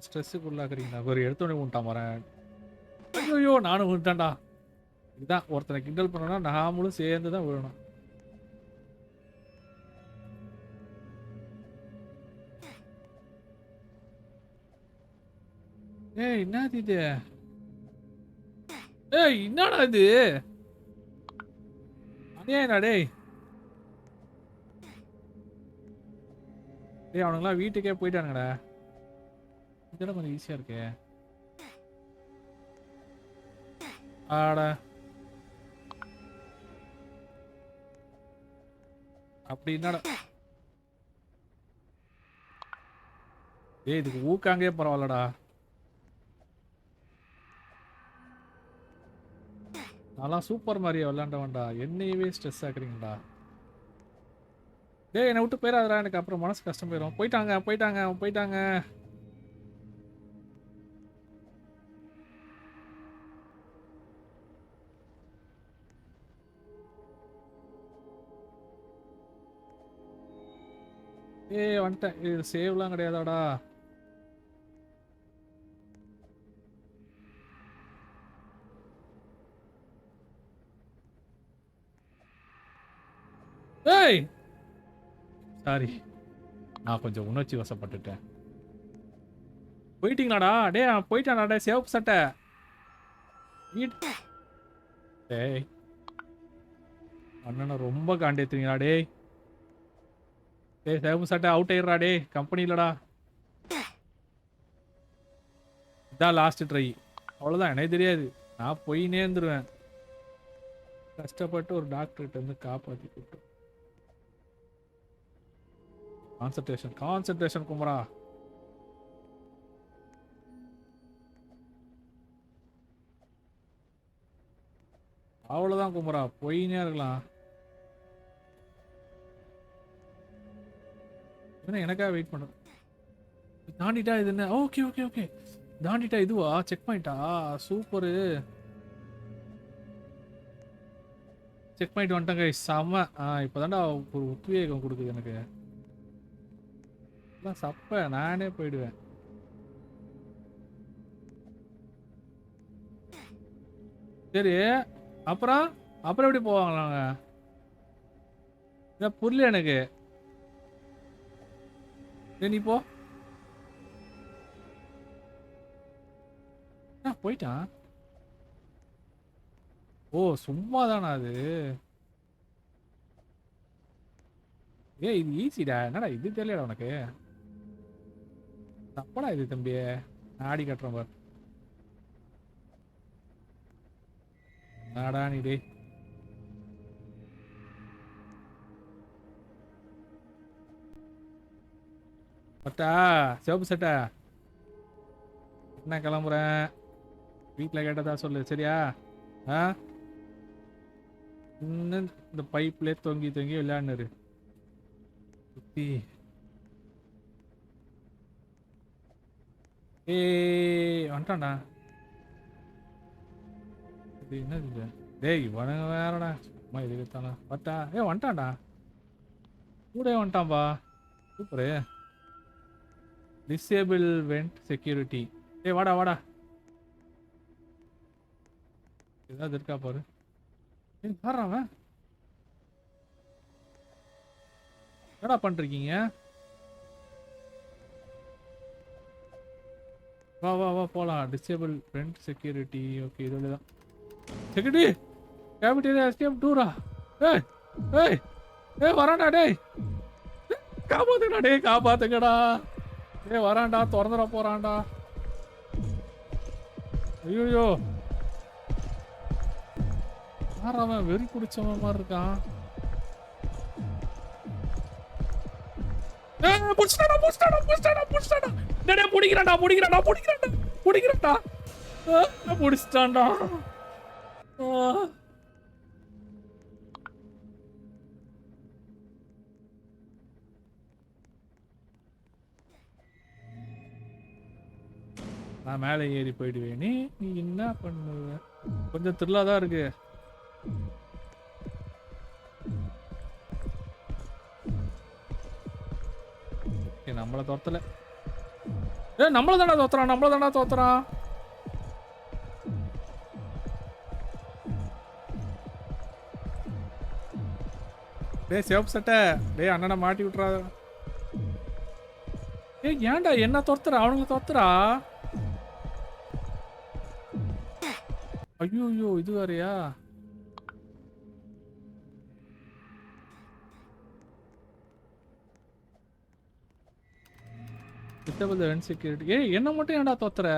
ஸ்ட்ரெஸ்ஸுக்குள்ளாக்குறீங்களா? ஒரு எடுத்தோடனே உண்டான் வரேன். ஐயோ நானும் விழுந்துட்டேன்டா. இதுதான் ஒருத்தனை கிண்டல் பண்ணோம்னா நாமளும் சேர்ந்து தான் விழணும். ஏய் என்னது இது? ஏய் என்னடா இது? அநியாயம்டா டேய். டேய் அவனுங்களாம் வீட்டுக்கே போயிட்டானுங்கடா. இதெல்லாம் கொஞ்சம் ஈஸியா இருக்கே. ஆடா அப்படி என்னடா? ஏய் இதுக்கு ஊக்காங்கே பரவாயில்லடா. நான்லாம் சூப்பர் மாரியோ விளையாண்டவன்டா. என்னையவே ஸ்ட்ரெஸ் ஆக்குறீங்கடா. டேய் என்னை விட்டு போயிடாதடா, எனக்கு அப்புறம் மனசு கஷ்டம் போயிடும். போயிட்டாங்க போயிட்டாங்க போயிட்டாங்க. ஏய் வந்துட்டேன். இது சேவ்லாம் கிடையாதாடா. ஏய் சாரி, நான் கொஞ்சம் உணர்ச்சி வசப்பட்டுட்டேன். போயிட்டீங்களாடா? டே போயிட்டானா? டே சிவப்பு சட்டை டேய் அண்ணனை ரொம்ப காண்டேத்துறீங்களா? டேய் டேய் சிவப்பு சட்டை அவுட் ஆயிடுறா. டே கம்பெனி இல்லடா. இதான் லாஸ்ட் ட்ரை. அவ்வளோதான், எனக்கு தெரியாது. நான் போயினே இருந்துருவேன். கஷ்டப்பட்டு ஒரு டாக்டர்கிட்ட இருந்து காப்பாற்றி கூப்பிட்டு. கான்சன்ட்ரேஷன் கான்சன்ட்ரேஷன் குமரா. அவ்வளோதான் குமரா, போயினே இருக்கலாம். எனக்காக வெயிட் பண்ண தாண்டிட்டா இது என்ன? ஓகே ஓகே ஓகே தாண்டிட்டா. இதுவா செக் பாயிண்டா? சூப்பரு. செக் பாயிண்ட் வந்துட்டாங்க. செம்ம. இப்போதான்டா ஒரு உத்வேகம் கொடுக்குது எனக்கு. சப்ப நானே போயிடுவேன். சரி அப்புறம் அப்புறம் எப்படி போவாங்களாங்க? புரியல எனக்கு. நீ போ. போயிட்டான். ஓ சும்மா தானா அது? ஏ இது ஈஸிடா. என்னடா இது தெரியலடா உனக்கு? தப்படா இது தம்பி. ஆடி கட்டுறோம் பார். நாடா நீ டே. பட்டா சிவப்பு சட்டை என்ன கிளம்புறேன். வீட்டில் கேட்டதா சொல்லு சரியா? இன்னும் இந்த பைப்லேயே தொங்கி தொங்கி விளையாடுனாரு. சுத்தி வந்துட்டான்டா. இது என்னது? டேய் இவனுங்க வேறடா. சும்மா இது தானா பட்டா. வந்துட்டான்டா. கூட வந்துட்டான்பா. சூப்பரு. Disable went security. வாடா வாடா. ஏதாவது இருக்கா பாரு. பாடுறான். என்னடா பண்ணிருக்கீங்க? வா வா வா போலாம். Disable went security. ஓகே இதோட தான் செக்யூரிட்டி. கேபிட்டேரியா எஸ்கேப் டூரா. ஏய் ஏய் ஏய் வரான்டா. டேய் காப்பாத்துங்கடா. டேய் காப்பாத்துங்கடா. டேய் வரான்டா. திறந்துட போறான்டா. ஐயோ யாரவன்? வெறி குடிச்சவன் மாதிரி இருக்கான். முடிச்சிட்டான்டா. நான் மேலே ஏறி போயிடுவேன். நீ என்ன பண்ணுவ? கொஞ்சம் த்ரில்லா தான் இருக்கு. நம்மள தோத்தல. நம்மள தானே தோத்துறான். டேய் சிவப்பு சட்டை டேய் அண்ணனை மாட்டி விட்றா. ஏய் ஏன்டா என்ன துரத்துறா அவனுங்களை துரத்துறா. ஐயோ இது வேறையா. Disable the vent security. ஏய் என்ன மட்டும் ஏன்டா துரத்துற.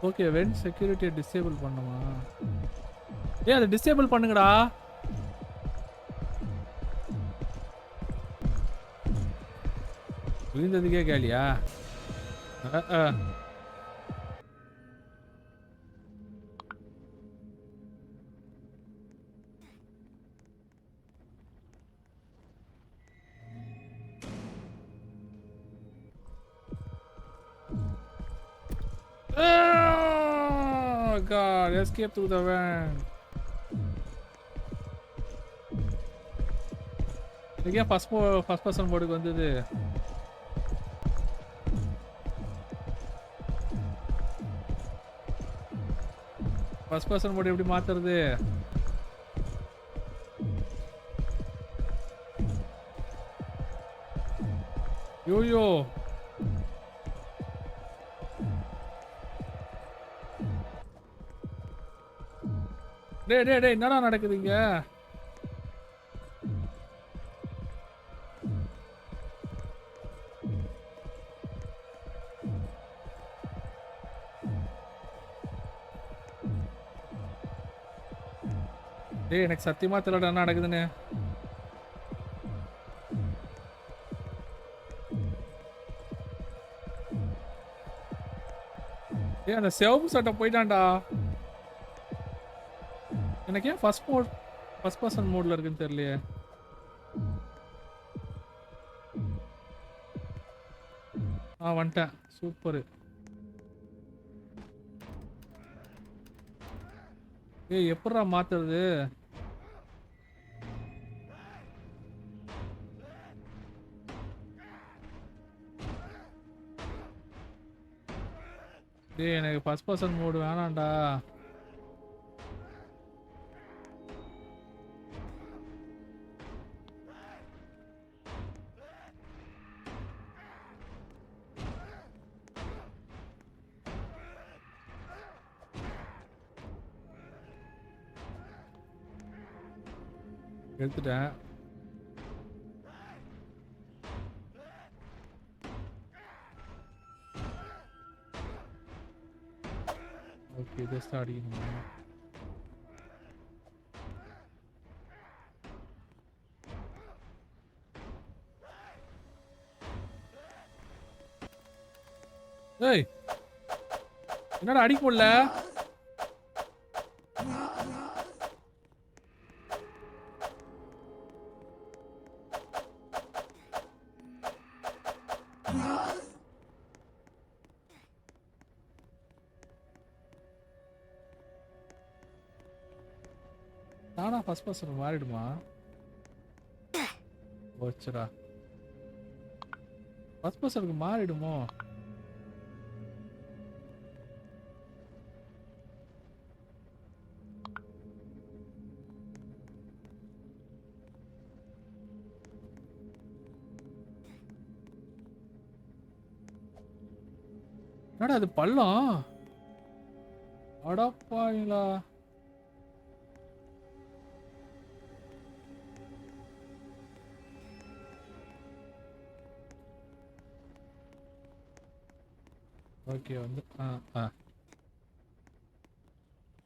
ஓகே வென்ட் செக்யூரிட்டியை டிசேபிள் பண்ணுமா. ஏய் அதை டிசேபிள் பண்ணுங்கடா. விழுந்ததுக்கே கேலியா. Oh god, escape through the vent. இங்க ஃபர்ஸ்ட் பர்சன் மோடுக்கு வந்தது. ஃபர்ஸ்ட் பர்சன் மோட் எப்படி மாத்துறது? யோயோ டேய் என்னடா நடக்குதுங்க? டேய் எனக்கு சத்தியமா தெரியலடா என்ன நடக்குதுன்னு. டேய் அந்த சிவப்பு சட்டை போயிட்டான்டா. எனக்கு ஏன் ஃபர்ஸ்ட் பர்சன் மோட்ல இருக்குன்னு தெரியலையே. வந்துட்டேன். சூப்பர். ஏய் எப்படிடா மாத்துறது? டேய் எனக்கு ஃபர்ஸ்ட் பர்சன் மோடு வேணாம்டா. எடுத்துட்டேன். ஓகே ஜஸ்ட் அடிக்கணுமா? ஏய் என்னடா அடிக்க முடியல? தானா ஃபர்ஸ்ட் பர்சன் மாறிடுமா? போச்சுடா. ஃபர்ஸ்ட் பர்சனுக்கு மாறிடுமோ? என்னடா அது பள்ளம்? அடப்பாங்களா. ஓகே வந்து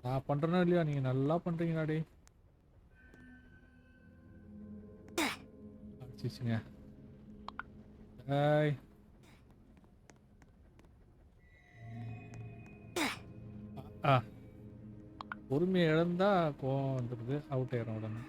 நான் பண்றேனா இல்லையா? நீங்க நல்லா பண்றீங்கடா டேய். அடிச்சிச்சுங்க. ஏய் பொறுமையை இழந்தா கோவம் வந்துடுது. அவுட் ஆயிரும் உடனே.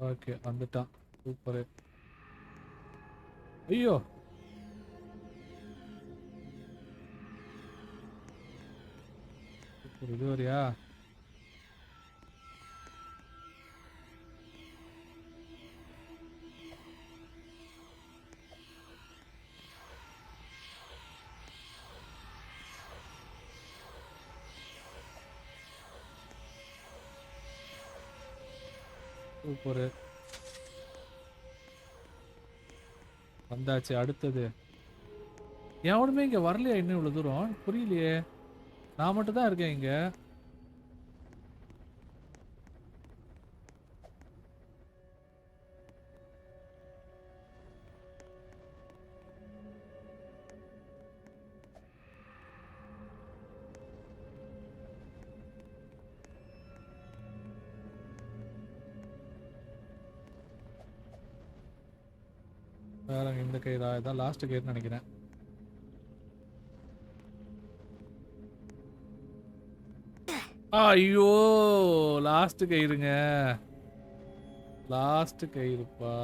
ஓகே வந்துட்டான். சூப்பரு. ஐயோ இது வரையா சூப்பரு வந்தாச்சு அடுத்தது எவனுமே இங்க வரலையா இன்னும் இவ்வளவு தூரம் புரியலையே நான் மட்டும் தான் இருக்கேன் இங்க வேற இந்த கயிறா இதான் லாஸ்ட் கயிறுன்னு நினைக்கிறேன் ஐயோ லாஸ்ட் கயிறுங்க லாஸ்ட் கயிறுப்பா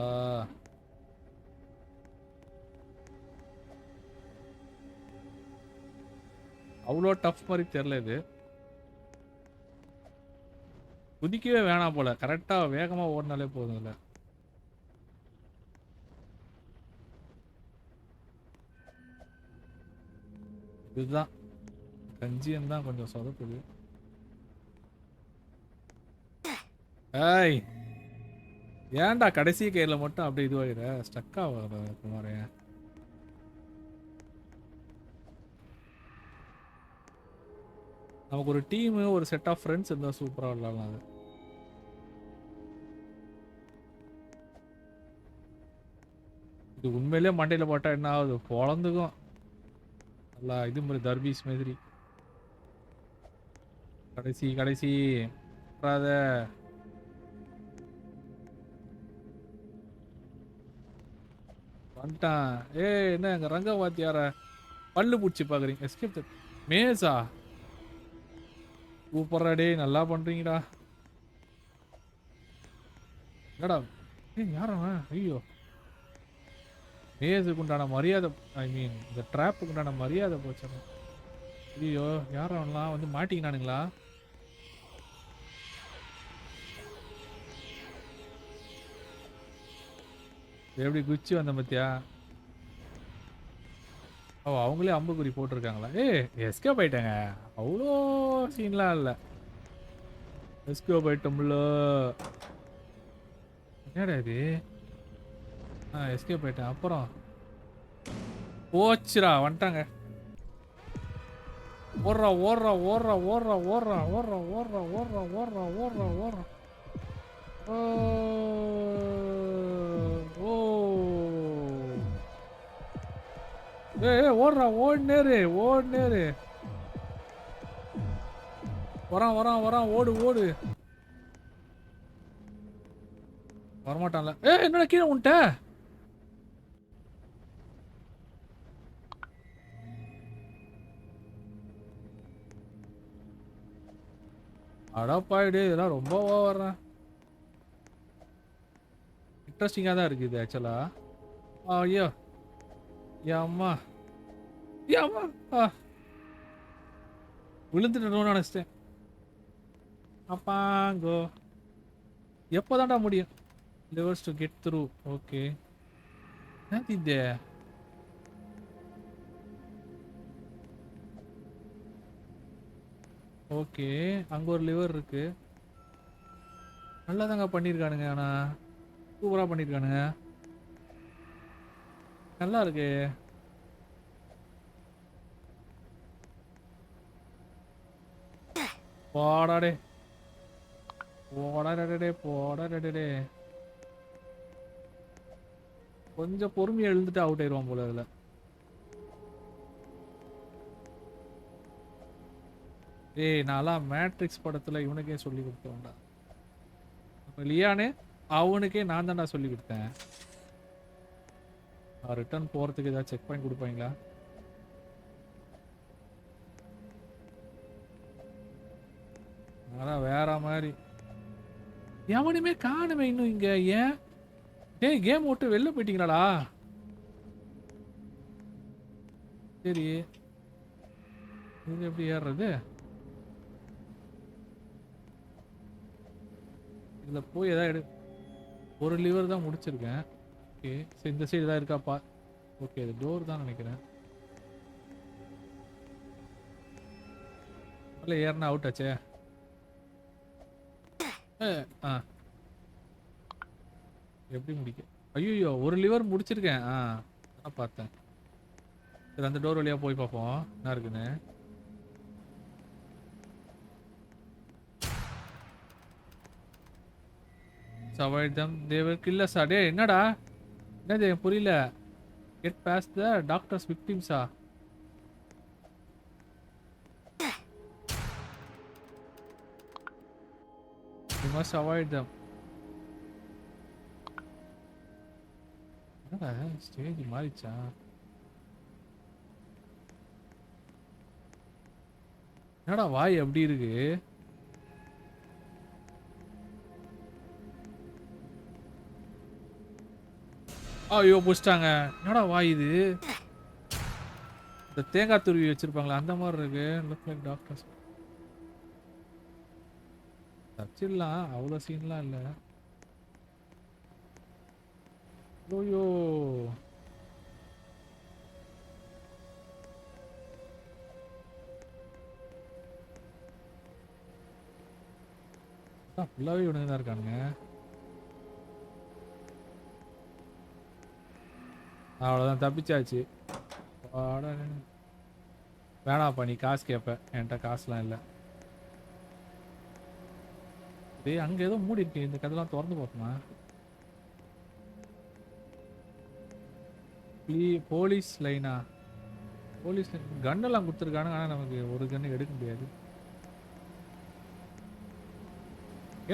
அவ்வளோ டஃப் மாதிரி தெரியல இது குதிக்கவே வேணாம் போல கரெக்டா வேகமா ஓடினாலே போதும் இல்ல இதுதான் கஞ்சியம் தான் கொஞ்சம் சொதப்புது ஏய் ஏன்டா கடைசி கையில மட்டும் அப்படியே இதுவாகிற ஸ்டக் ஆகாத குமாரே நமக்கு ஒரு டீம் ஒரு செட் ஆஃப் ஃப்ரெண்ட்ஸ் இருந்தா சூப்பரா விளையாடலாம் அது இது உண்மையிலே மண்டையில போட்டா என்ன ஆகுது பொழந்துக்கும் நல்லா இது மாதிரி தர்பீஸ் மாதிரி கடைசி கடைசி வந்துட்டான் ஏய் என்ன எங்க ரங்க வாத்தியார பல்லு பூச்சி பாக்குறீங்க எஸ்கேப் மேசா சூப்பரா டே நல்லா பண்றீங்கடா என்னடா ஏய் யாரவன் ஐயோ மேஸுக்கு உண்டான மரியாதை ஐ மீன் இந்த ட்ராப்புக்கு உண்டான மரியாதை போச்சு ஐயோ யாரெல்லாம் வந்து மாட்டிக்கினானுங்களா எப்படி குச்சி வந்த பத்தியா ஓ அவங்களே அம்புக்குறி போட்டிருக்காங்களா எஸ்கேப் ஆயிட்டாங்க அவ்வளோ சீன்லாம் இல்லை எஸ்கேப் ஆயிட்டோம்ல என்னடா இது எஸ்கேப் ஆயிட்டேன் அப்புறம் போச்சுரா வந்துட்டாங்க ஓடுறா ஓடுறா ஓடுறா ஓடுறா ஓடுறா ஓடுறா ஓடுறா ஓடுறா ஓடுறா ஓடுறா ஓடுறா ஓ ஓடுறா ஓடுனேரு ஓடுனேரு வரான் வரான் வரான் ஓடு ஓடு வரமாட்டான்ல என்னடா கீழே உன்ட்ட அடப்பாயிடு இதெல்லாம் ரொம்ப ஓவர்றேன் இன்ட்ரெஸ்டிங்காக தான் இருக்குது இது ஆக்சுவலா ஐயோ அம்மா அம்மா விழுந்துட்டோன்னு நினச்சிட்டேன் அப்பாங்கோ எப்போதான்டா முடியும் levers to get through okay என்னது இது ஓகே அங்க ஒரு லிவர் இருக்கு நல்லா தாங்க பண்ணிருக்கானுங்க ஆனா சூப்பரா பண்ணிருக்கானுங்க நல்லா இருக்கு போடாடே போடாடே போடாடே கொஞ்சம் பொறுமையா எழுந்துட்டு அவுட் ஆயிடுவான் போல அதுல நான்லாம் மேட்ரிக்ஸ் படத்துல இவனுக்கே சொல்லி கொடுத்தோம்டா லியானே அவனுக்கே நான் தான்டா சொல்லி கொடுத்தேன் ரிட்டர்ன் போறதுக்கு ஏதாவது செக் பாயிண்ட் கொடுப்பாங்களா அதான் வேற மாதிரி எவனுமே காணுமே இன்னும் இங்க ஏன் கேம் விட்டு வெளில போயிட்டீங்களாடா சரி, இது எப்படி ஏறுறது? இதுல போய் ஏதாவது ஒரு லிவர் தான் முடிச்சிருக்கேன். ஓகே, சரி இந்த சைடு ஏதாவது இருக்காப்பா? ஓகே, இது டோர் தான் நினைக்கிறேன். இல்லை ஏறினா அவுட் ஆச்சே. ஆ எப்படி முடிக்க? ஐயோ, ஒரு லிவர் முடிச்சிருக்கேன். அதான் பார்த்தேன். சரி, அந்த டோர் வழியா போய் பார்ப்போம் என்ன இருக்குன்னு. avoid them, they will kill us. டே என்னடா? என்னது புரியல. Get past the doctor's victims. You must avoid them. என்னடா ஸ்டேஜ் மாறிச்சா? என்னடா வாய் அப்படி இருக்கு? ஐயோ புடிச்சிட்டாங்க. என்னடா வாய் இது? இந்த தேங்காய் துருவி வச்சிருப்பாங்களா அந்த மாதிரி இருக்கு. Look like doctors. தச்சிடலாம், அவ்வளோ சீன்லாம் இல்லை. ஐயோ ஃபுல்லாகவே இவனுங்க தான் இருக்கானுங்க. அவ்வளோதான், தப்பிச்சாச்சு. வேணாப்பா, நீ காசு கேட்ப, என்கிட்ட காசுலாம் இல்லை. டேய் அங்கே ஏதோ மூடி இருக்கு, இந்த கதெல்லாம் திறந்து பார்ப்போமா? போலீஸ் லைனா? போலீஸ் கன்னெல்லாம் கொடுத்துருக்கானுங்க, ஆனால் நமக்கு ஒரு கன்று எடுக்க முடியாது.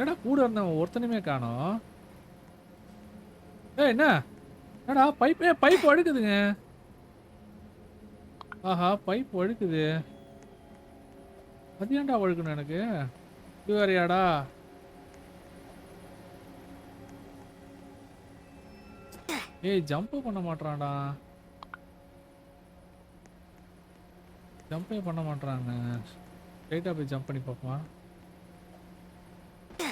ஏடா கூட இருந்தவன் ஒருத்தனுமே காணோம். என்ன என்னடா பைப் வழுக்குதுங்க. ஆஹா, பைப் வழுக்குது. அது ஏன்டா வழுக்கணும் எனக்கு? இது வேறையாடா? ஏய் ஜம்ப் பண்ண மாட்டான்டா. ஜம்பே பண்ண மாட்டாங்க. ஸ்ட்ரைட்டாக போய் ஜம்ப் பண்ணி பார்ப்போமா?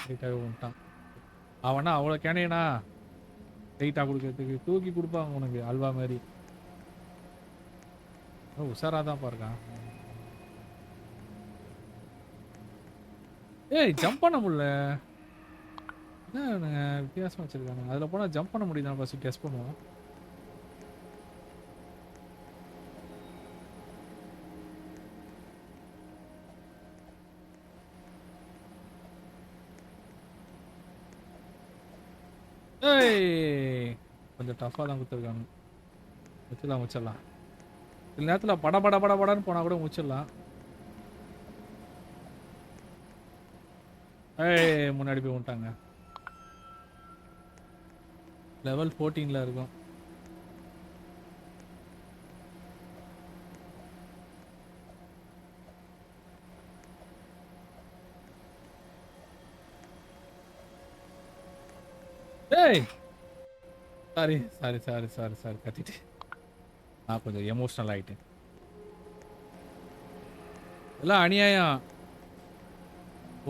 ஸ்ட்ரைட்டாகவே விட்டான். அவனா அவ்வளோ கேனையனா ஸ்ட்ரைட்டாக கொடுக்கறதுக்கு தூக்கி கொடுப்பாங்க உனக்கு அல்வா மாதிரி. உஷாராக தான் பாருக்கான். ஏய் ஜம்ப் பண்ண முடியல. என்ன வித்தியாசம் வச்சிருக்காங்க. அதில் போனால் ஜம்ப் பண்ண முடியுது. நான் ஃபஸ்ட்டு கெஸ் பண்ணுவோம். ஏய் கொஞ்சம் டஃப்பாக தான் கொடுத்துருக்காங்க. முடிச்சிடலாம். சில நேரத்தில் படன்னு போனால் கூட முடிச்சிடலாம். ஏய் முன்னாடி போய் விட்டாங்க. லெவல் 14ல் இருக்கும். ஏய் சாரி கத்திட்டு நான் கொஞ்சம் எமோஷனல் ஆகிட்டேன். எல்லாம் அநியாயம்.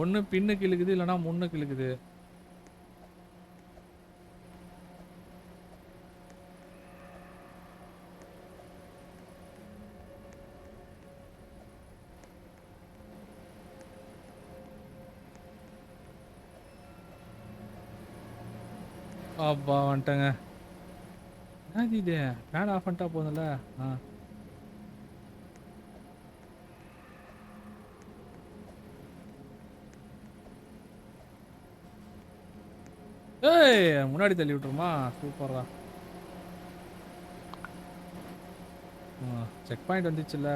ஒன்று பின்னுக்கு இழுக்குது, இல்லைன்னா முன்னுக்கு இழுக்குது. அப்பா வந்துட்டேங்க. என்னது இது? ஃபேன் ஆஃப் பண்ணிட்டா போதும்ல. ஏய் முன்னாடி தள்ளி விட்டுருமா? சூப்பரா. செக் பாயிண்ட் வந்துச்சுல்ல.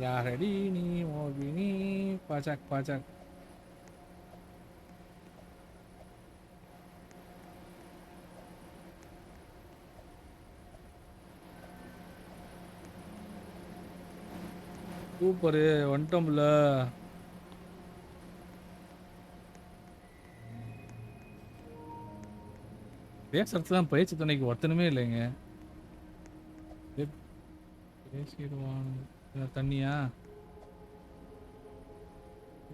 யாரடி நீ மோகினி பாச்சாக். சூப்பரு வந்துட்டோம்ல. பேசுறதுலாம் பேச்சு துணைக்கு ஒருத்தனுமே இல்லைங்க. பேசிடுவான். தண்ணியா?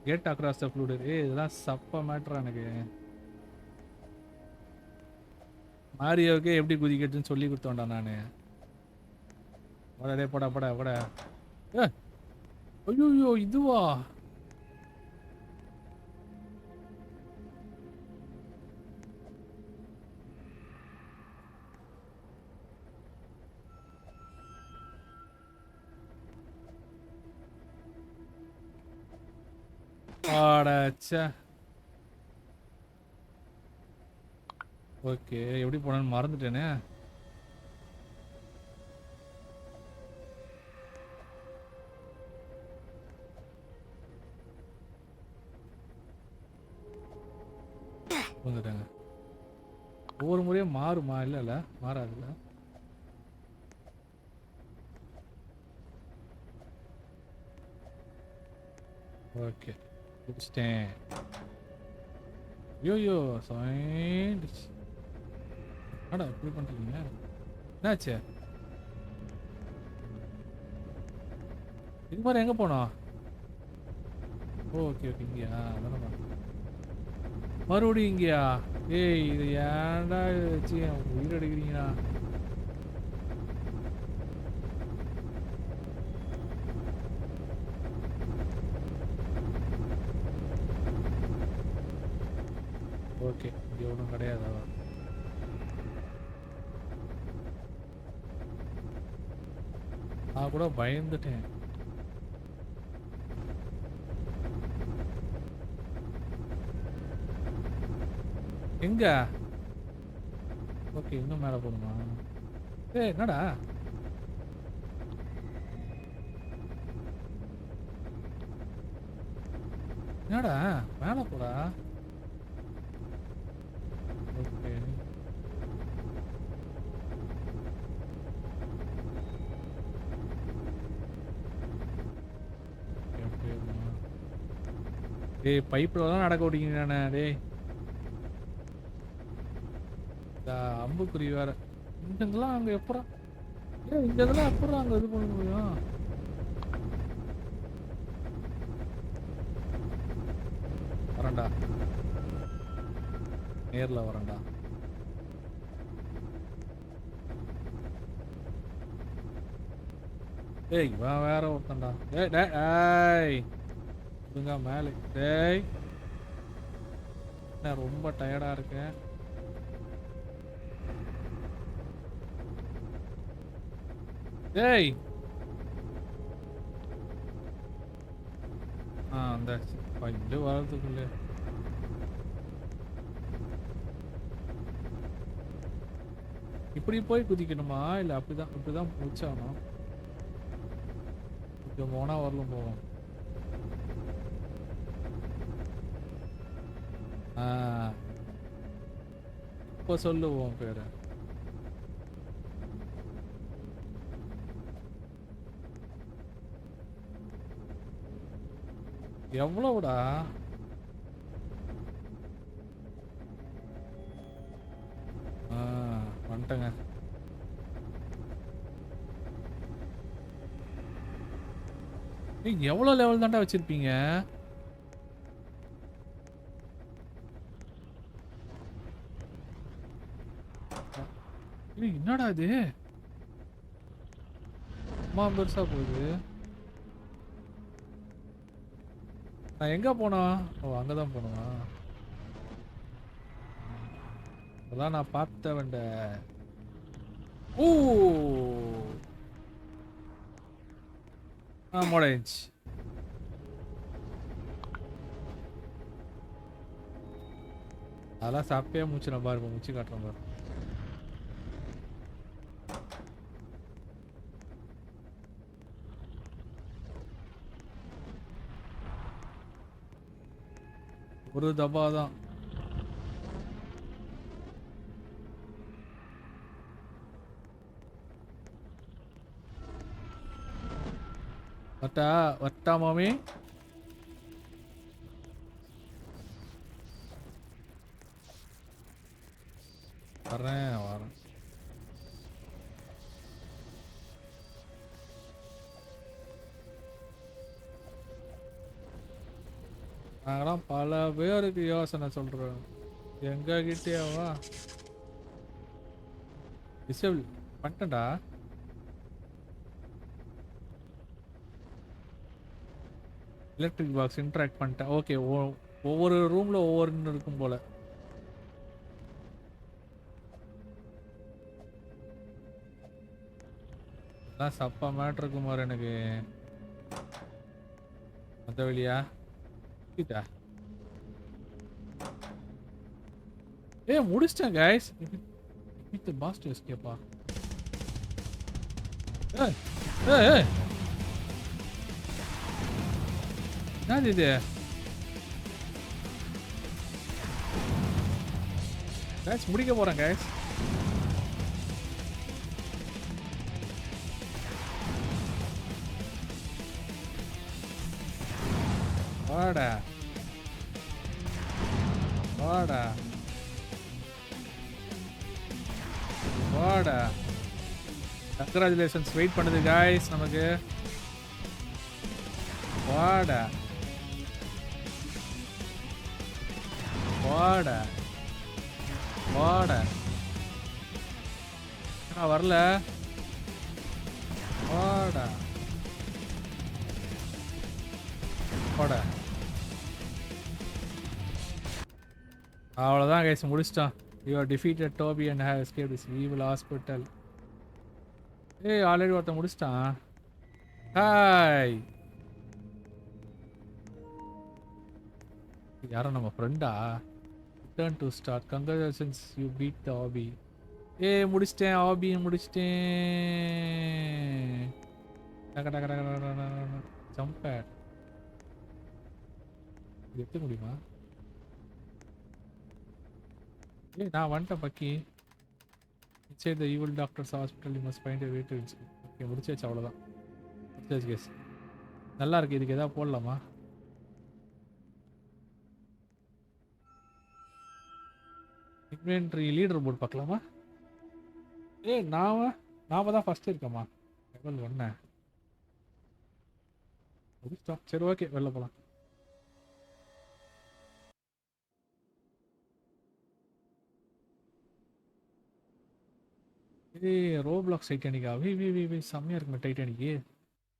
Get across the flood. இதெல்லாம் சப்ப மேட்ரா எனக்கு. மாரியோவுக்கே எப்படி குதிக்கட்டுன்னு சொல்லி கொடுத்தோண்டா நானு. போடா போடா போடா போடா. ஐயோ இதுவா? ஆடாச்சா. ஓகே, எப்படி போனான்னு மறந்துட்டேனே. வந்துட்டாங்க. ஒவ்வொரு முறையும் மாறுமா? இல்ல மாறாதுல்ல. ஓகே, முடிச்சிட்டேன். ஐயோ சைன்டிஸ். அடா இப்படி பண்றீங்க? என்னாச்சு? இது மாதிரி எங்க போனோம்? ஓகே ஓகே, இங்கயா? அதான மறுபடியும் இங்கயா? ஏய் இது ஏன்டா வச்சு உயிர் எடுக்கிறீங்களா? ஓகே, இங்க ஒன்றும் கிடையாதா? நான் கூட பயந்துட்டேன். எங்க? ஓகே, இன்னும் மேல போகணுமா? ஏய் என்னடா? என்னடா மேல போடா. ஓகே, டேய் பைப்ல தான் நடக்க ஓடிங்க நானே. டேய் அம்புக்குறி வேற. இங்கெல்லாம் அங்க எப்படா? ஏய் இங்க இதெல்லாம் எப்படா அங்க இது பண்ண முடியும்? வரேன்டா, நேர்ல வரேன்டா. ஏய் இவன் வேற ஒருத்தன்டா. டேய் டேய் ஏய் இதுங்க மேலே. டேய் நான் ரொம்ப டயர்டா இருக்கேன். டேய் அந்த இங்க வரதுக்குள்ள இப்படி போய் குதிக்கணுமா? இல்ல இப்படிதான் முடிச்சாகணும். கொஞ்சம் போனா வரலும் போவோம். இப்போ சொல்லுவோம் பேரு. எவ்வளவுடா? வந்துட்டேங்க. எவ்வளவு லெவல் தான்டா வச்சிருப்பீங்க? என்னடா இது அம்மா பெருசா போகுது. நான் எங்க போனா? ஓ அங்கதான் போனோமா? அதான் நான் பார்த்த வேண்ட. ஓ முடிஞ்சு. அதெல்லாம் சாப்பிட்டே மூச்சு நான் பாரு, மூச்சு காட்டுறேன் பாரு. ஒரு தபா தான். வட்டா மாமி. வரேன். நாங்களாம் பல பேருக்கு யோசனை சொல்கிறோம். எங்க கிட்டேவா டிசேபிள் பண்ணிட்டேன்டா. எலக்ட்ரிக் பாக்ஸ் இன்ட்ராக்ட் பண்ணிட்டேன். ஓகே, ஒவ்வொரு ரூமில் ஒவ்வொன்று இருக்கும் போல். அதான் சப்பா மேட்ரு குமார் எனக்கு. அந்த வழியா கிட்டா முடிச்சிட்டேன் கைஸ். With past எஸ்கேப்பா. என்னது இது? கைஸ் முடிக்க போறேன் கைஸ். வாடா வாடா வாடா. கங்க்ராச்சுலேஷன்ஸ் வெயிட் பண்ணுது காய்ஸ் நமக்கு. வாடா வாடா வாடா. நான் வரல. வாடா வாடா. அவ்வளோதான் கைஸ், முடிச்சிட்டான். You are defeated Toby and have escaped this evil hospital. Already ஒருத்தன் முடிச்சிட்டான். ஹாய். யாரும் நம்ம ஃப்ரெண்டா? Return to start. Congratulations, you beat the hobby. முடிச்சிட்டேன், ஹாபி முடிச்சிட்டேன். ஜம்ப் பேட் எடுக்க முடியுமா? நான் வந்துட்டேன் பக்கி. Inside the evil doctor's hospital, you must find a way to escape. Okay, முடிச்சாச்சு. அவ்வளோதான், முடிச்சாச்சு கேஸ். நல்லா இருக்கு. இதுக்கு எதாவது போடலாமா? இன்வென்ட்ரி லீடர் போர்டு பார்க்கலாமா? நாம தான் ஃபர்ஸ்ட் இருக்கோமா? லெவல் 1 முடிச்சிட்டோம். சரி ஓகே, வெளில போகலாம். ரோப்ளாக்ஸ் டைட்டானிக்கா? செம்மையாக இருக்குமே டைட்டானிக்கு.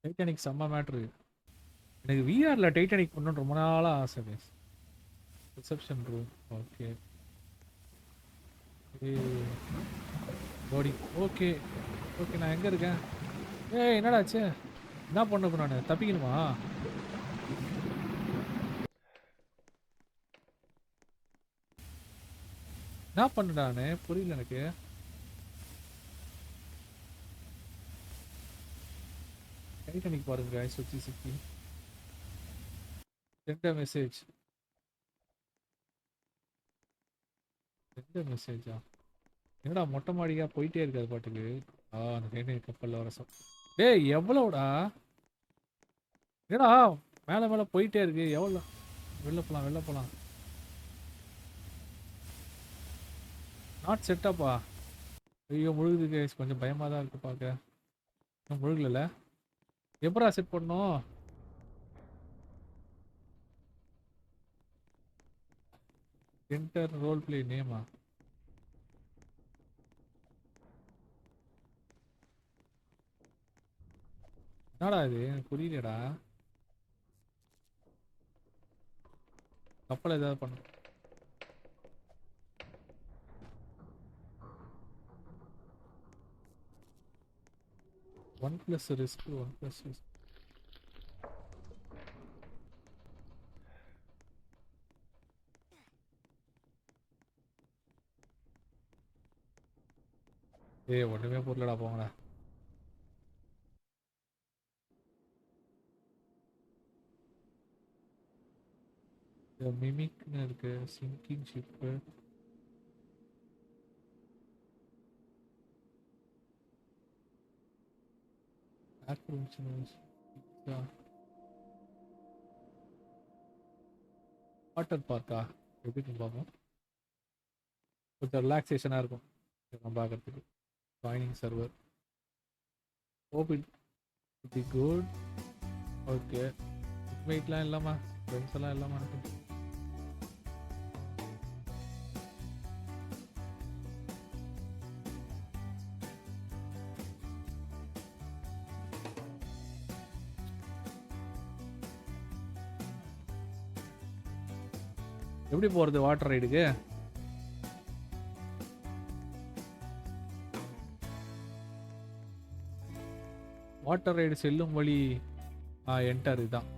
டைட்டானிக் செம்ம மேட்ரு. எனக்கு விஆரில் டைட்டானிக் பண்ணணும்னு ரொம்ப நாளாக ஆசை base. Reception room. Okay body. Okay okay, நான் எங்கே இருக்கேன்? என்னடாச்சு? என்ன பண்ண நான் தப்பிக்கணுமா? என்ன பண்ணுடானே புரியல எனக்கு. டைட்டானிக் பாருங்க சுற்றி சுற்றி. எந்த மெசேஜ்? எந்த மெசேஜா? என்னடா மொட்டை மாடியா போயிட்டே இருக்காது பாட்டுக்கு. அந்த டைட்டானிக் கப்பலில் வர எவ்வளோடா? என்னடா மேலே மேலே போயிட்டே இருக்கு. எவ்வளோ? வெளில போகலாம் வெளில போகலாம். நாட் செட்டப்பா. ஐயோ முழுகுது கேஸ். கொஞ்சம் பயமாக தான் இருக்கு பார்க்க. இன்னும் முழுகல. எப்படா செட் பண்ணோம்? என்டர் ரோல் பிளே நேமா? என்னடா இது? எனக்கு புரியலடா. கப்பல் ஏதாவது பண்ண. OnePlus risk. OnePlus risk. ஒண்ணுமே புரியலடா, போங்கடா. மிமிக்னு இருக்கு. Sinking ship. வாட்டர் பார்க்கா? எப்படின்னு பார்ப்போம். கொஞ்சம் ரிலாக்ஸேஷனாக இருக்கும் நம்ம பார்க்கறதுக்கு. Joining server. Open the good. Okay, வெயிட்லாம் இல்லாமா? ஃப்ரெண்ட்ஸ் எல்லாம் இல்லாம இருக்கு. எப்படி போறது வாட்டர் ரைடுக்கு? வாட்டர் ரைடு செல்லும் வழி என்டர் இதுதான்.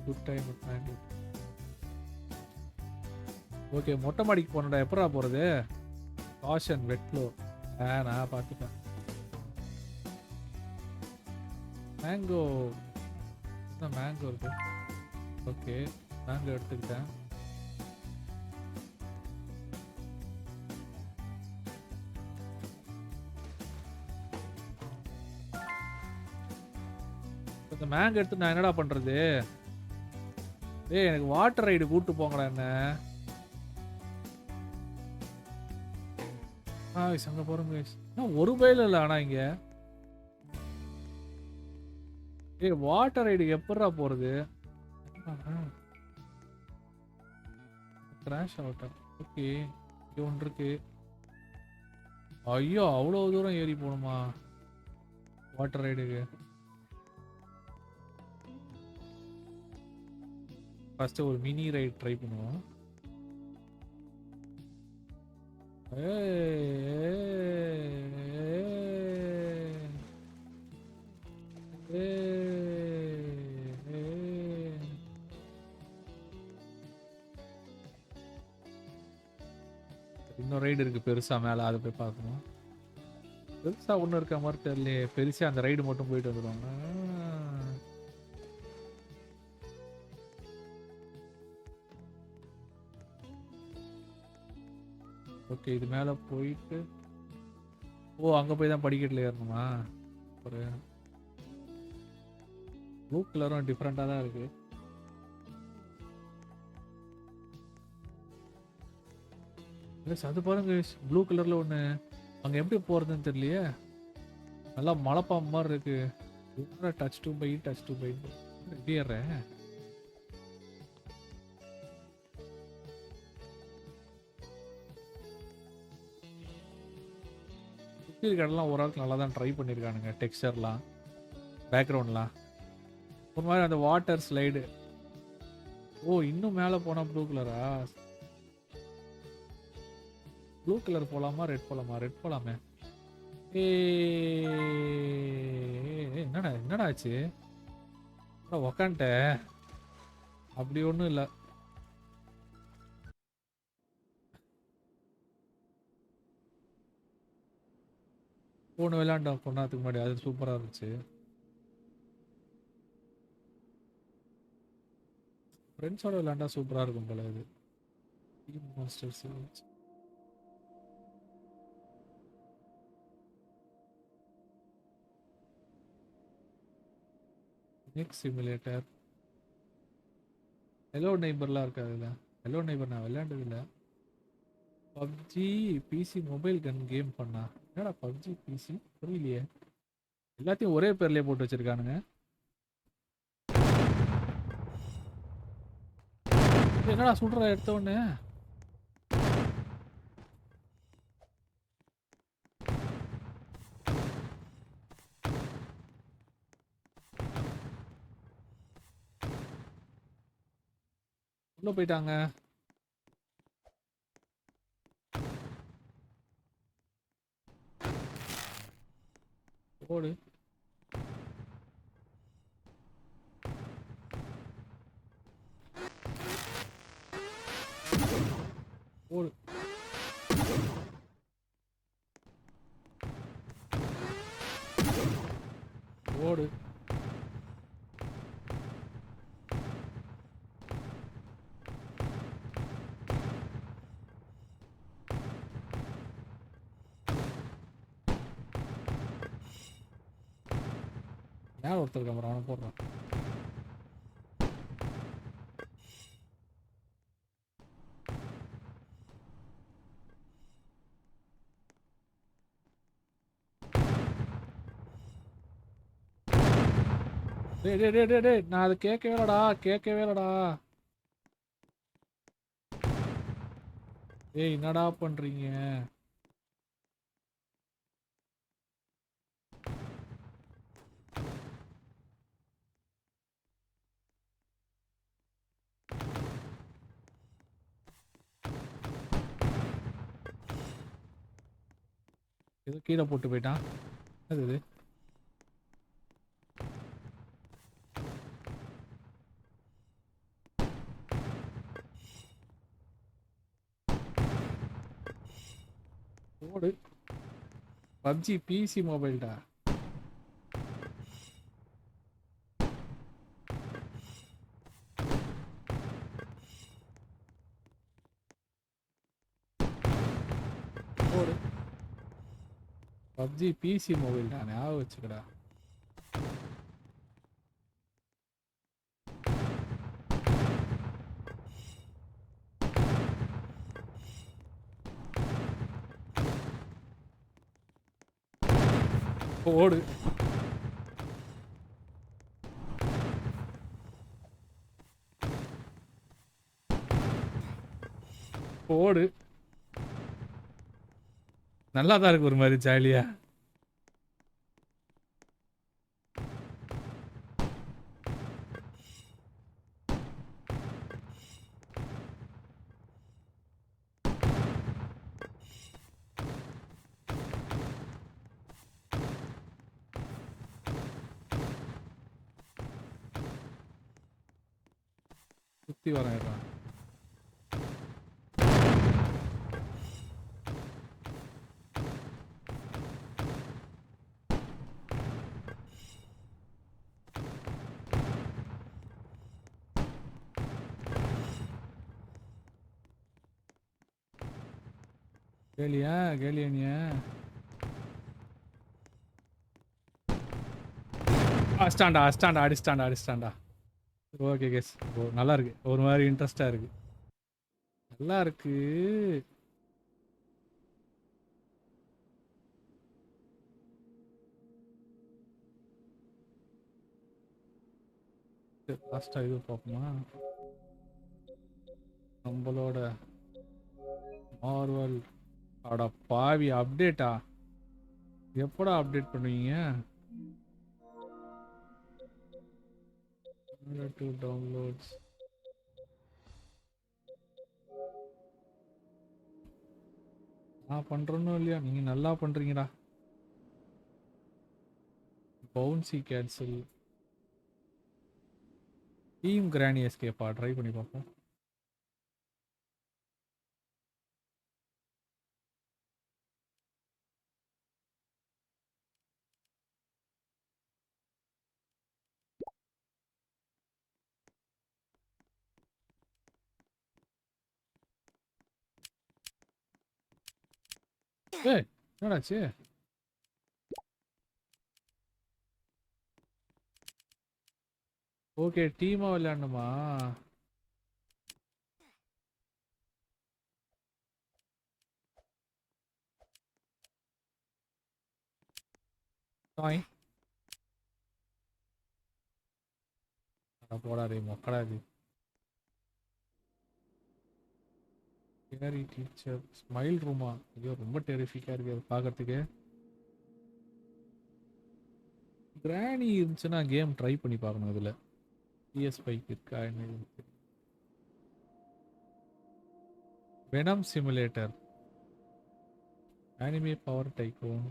Good time. ஓகே, மொட்டை மாடிக்கு போனடா. எப்படா போறது? காஷன் வெட்லோ. நான் பார்த்துப்பேன். மேங்கோ மேங்கோ இருக்கு. ஓகே, மேங்கோ எடுத்துக்கிட்டேன். இந்த மேங்கோ எடுத்து நான் என்னடா பண்றது? ஏய், எனக்கு வாட்டர் ரைடு கூட்டு போங்கடா. என்ன அங்க போறோம். ஒரு பயில இல்ல. ஆனா இங்க வாட்டர் ரைடுக்கு எப்படா போறது? கிராஷ் அவுட்டா? ஓகே, இது ஒன்று இருக்கு. ஐயோ, அவ்வளவு தூரம் ஏறி போகணுமா வாட்டர் ரைடுக்கு? ஃபர்ஸ்ட் ஒரு மினி ரைட் ட்ரை பண்ணுவோம். இன்னும் ரைடு இருக்கு பெருசா மேல, அதை போய் பார்க்கணும். பெருசா ஒண்ணு இருக்க மாதிரி தெரியலையே. பெருசா அந்த ரைடு மட்டும் போயிட்டு வந்துடுவாங்க. ஓகே, இது மேல போயிட்டு அங்க போய் தான் படிக்கட்டுல ஏறணுமா? ஒரு ப்ளூ கலரும் டிஃப்ரெண்டா தான் இருக்கு. அது பாருங்க, ப்ளூ கலர்ல ஒண்ணு. அங்க எப்படி போறதுன்னு தெரியலையே. நல்லா மலைப்பாம்பு மாதிரி இருக்கு. டச் டு பை எப்படி ஏறேன்? சுற்றி கடலாம் ஒரு ஆளுக்கு நல்லா தான் ட்ரை பண்ணியிருக்கானுங்க. டெக்ஸ்சர்லாம், பேக்ரவுண்ட்லாம் ஒரு மாதிரி அந்த வாட்டர் ஸ்லைடு. இன்னும் மேலே போனால் ப்ளூ கலரா? ப்ளூ கலர் போகலாமா ரெட் போகலாமா? ரெட் போகலாமே. என்னடா ஆச்சு? உக்காண்ட அப்படி ஒன்றும் இல்லை. போன விளையாண்டோம் கொண்டாத்துக்கு முன்னாடி, அது சூப்பராக இருந்துச்சு. ஃப்ரெண்ட்ஸோட விளையாண்டா சூப்பராக இருக்கும் போல. இது மாஸ்டர்ஸ் நெக்ஸ்ட் சிமுலேட்டர். ஹலோ நெய்பர்லாம் இருக்காது இல்லை? ஹலோ நெய்பர் நான் விளையாண்டது இல்லை. பப்ஜி பிசி மொபைல் கன் கேம் பண்ணா. என்னடா பப்ஜி பிசி புரியலையே. எல்லாத்தையும் ஒரே பேர்லயே போட்டு வச்சிருக்கானுங்க. என்னடா சுடுற எடுத்த உடனே? உள்ள போயிட்டாங்க. ஓடு. ஓடு. ஓடு. யார் ஒருத்தர் இருக்கான் அவனை போடுறான். டேய் டேய் டேய் டேய் டேய் நான் அதை கேட்கவே இல்லடா, கேட்கவே இல்லடா. ஏய் என்னடா பண்றீங்க? ஏதோ கீழே போட்டு போயிட்டான். அது இது ஓடு. பப்ஜி பிசி மொபைல்டா. ஓடு. பப்ஜி பிசி மொபைல்டா, ஞாபகம் வச்சுக்கடா. ஓடு. ஓடு. நல்லா தான் இருக்கு ஒரு மாதிரி ஜாலியா. சுத்தி வரேன். கேளியா கேளியா நீ? அடிச்சிட்டான்டா அடிச்சிட்டான்டா அடிச்சிட்டான்டா அடிச்சிட்டான்டா. Okay guys. நல்லா இருக்கு, ஒரு மாதிரி இன்ட்ரெஸ்டா இருக்கு. நல்லா இருக்கு. லாஸ்டா இது பார்ப்போமா? நம்மளோட மார்வல். அட பாவி, அப்டேட்டா? எப்படா அப்டேட் பண்ணுவீங்க? டவுன்லோட்ஸ். நான் பண்றேன்னு இல்லையா, நீங்க நல்லா பண்றீங்கடா. Bouncy cancel. டீம் கிரானி எஸ்கேப்பா, ட்ரை பண்ணி பார்ப்போம். ஏய் என்னடாச்சு? ஓகே டீமா விளையாடணுமா? டாய். போடாதே மொக்கடாது. கேரி டீச்சர் ஸ்மைல் ரூமா? ஐயோ ரொம்ப டெரிஃபிக்கா இருக்கு அது பார்க்கறதுக்கு. கிரானி இருந்துச்சுன்னா கேம் ட்ரை பண்ணி பார்க்கணும். இதில் PS5 இருக்கா என்ன? Venom simulator, anime power tycoon,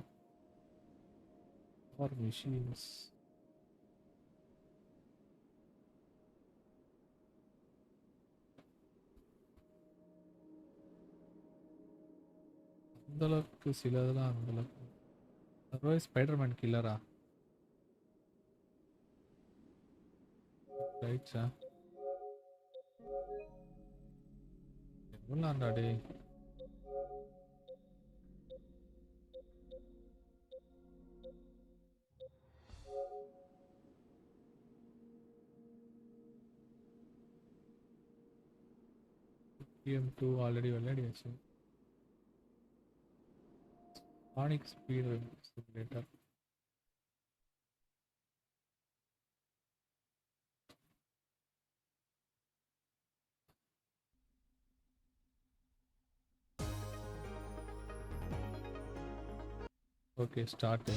power missions. அந்தளவுக்கு சிலதெல்லாம் அந்தளவுக்கு. அதர்வைஸ் ஸ்பைடர்மேன் கில்லரா? ரைட்ஸா? எவ்வளோண்டா டே? PM2 ஆல்ரெடி விளையாடியாச்சு. Sonic speed simulator. Okay start.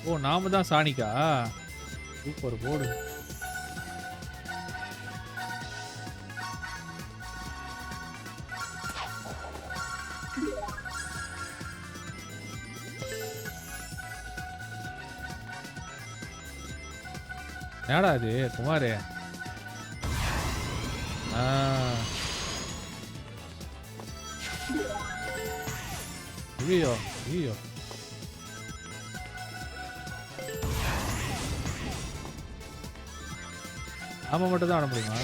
ஓ நாம தான் சானிக்கா. சூப்பர் போடு. என்னடா இது குமாரே? ஐயோ ஐயோ. நாம மட்டும் தான் ஆட முடியுமா?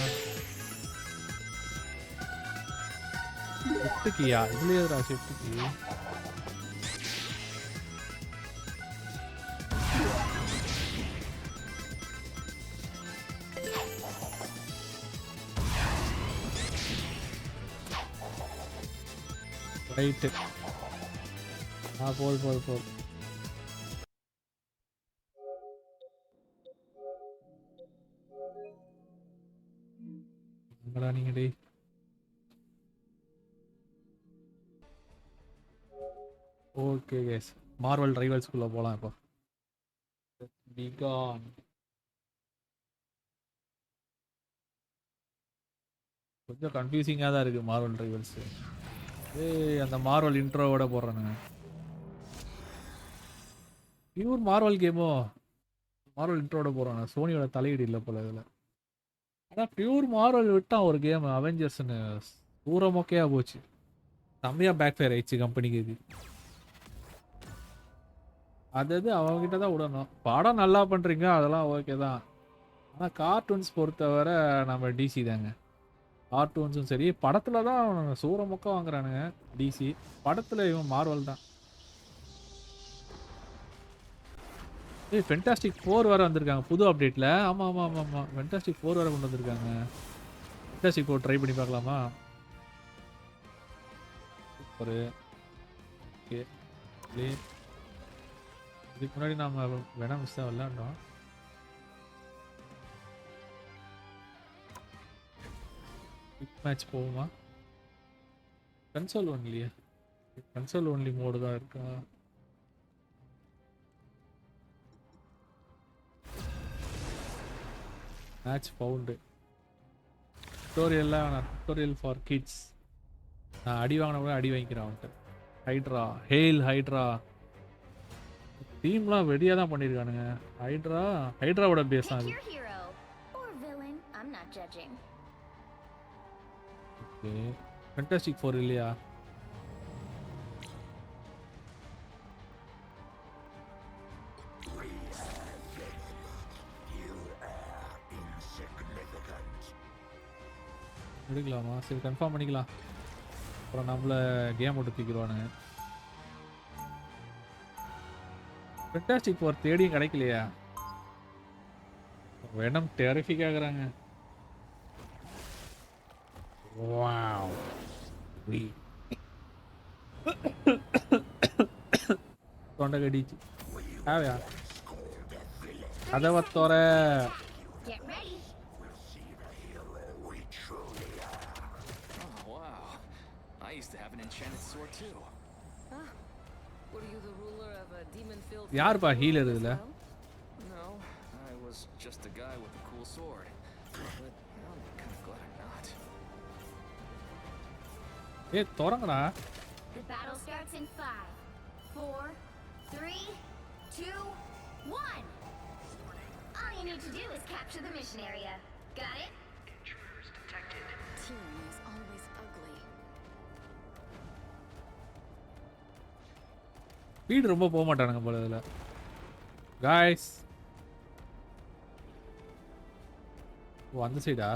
ஷிஃப்ட்கியா? இதுல எதுடா ஷிஃப்ட்கி? ரைட். போது. எங்கடா நீங்க டேய்? ஓகே கைஸ், மார்வல் ரைவல்ஸ்குள்ள போலாம் இப்போ. பிகான். கொஞ்சம் கன்ஃபியூசிங்காக தான் இருக்கு மார்வல் ரைவல்ஸ். ஏய் அந்த மார்வல் இன்ட்ரோவோட போடுறானுங்க. பியூர் மார்வல் கேமோ? மார்வல் இன்ட்ரோட போடுறாங்க. சோனியோட தலையீடு இல்லை போல இதில். ஆனால் பியூர் மார்வல் விட்டான் ஒரு கேம் அவெஞ்சர்ஸ்னு தூரமொக்கையா போச்சு. செம்மையா பேக் ஃபயர் ஆயிடுச்சு கம்பெனிக்கு. இது அது அவங்ககிட்ட தான் விடணும். படம் நல்லா பண்ணுறீங்க அதெல்லாம் ஓகே தான். ஆனால் கார்ட்டூன்ஸ் பொறுத்தவரை நம்ம டிசி தாங்க. கார்ட்டூன்ஸும் சரி, படத்தில் தான் சூரமொக்கம் வாங்குறானுங்க டிசி. படத்தில் இவன் மார்வல் தான். ஏய் ஃபென்டாஸ்டிக் 4 வேறு வந்திருக்காங்க புது அப்டேட்டில். ஆமாம் ஃபென்டாஸ்டிக் 4 வேறு கொண்டு வந்திருக்காங்க. ஃபென்டாஸ்டிக் 4 ட்ரை பண்ணி பார்க்கலாமா? சூப்பரு. ஓகே இதுக்கு முன்னாடி நாம் வேணா மிஸ் தான் விளையாண்டோம். பிக் மேட்ச் போகுமா? கன்சோல் ஒன்லியா? கன்சோல் ஒன்லி மோடு தான் இருக்கா? Match found. டுட்டோரியல்லாம் வேணாம். Tutorial for kids. நான் அடி வாங்கின கூட அடி வாங்கிக்கிறேன் அவன்ட்டு. Hydra, hail Hydra. டீம்லாம் வெடியாக தான் பண்ணியிருக்கானுங்க. ஹைட்ராவோட பேஸ் தான் அது. ஓகே ஃபென்டாஸ்டிக் 4 இல்லையா? எடுக்கலாமா? சரி கன்ஃபார்ம் பண்ணிக்கலாம். அப்புறம் நம்மள கேம் விட்டு தூக்கிடுவானுங்க. ஃபென்டாஸ்டிக் 4 தேடியும் கிடைக்கலையா? வேணும் டெரிஃபிக் ஆகுறாங்க. வாவ். தொண்டை கடிச்சு. ஆவையா கதவை தோற. யாருப்பா ஹீலர் இதுல? ஏய் தோறங்கடா. The battle starts in 5, 4, 3, 2, 1. All you need to do is capture the mission area. Got it? Intruders detected. Tyranny is always ugly. Speed ரொம்ப போக மாட்டானுங்க போல இதுல. गाइस ஓ அந்த சைடா?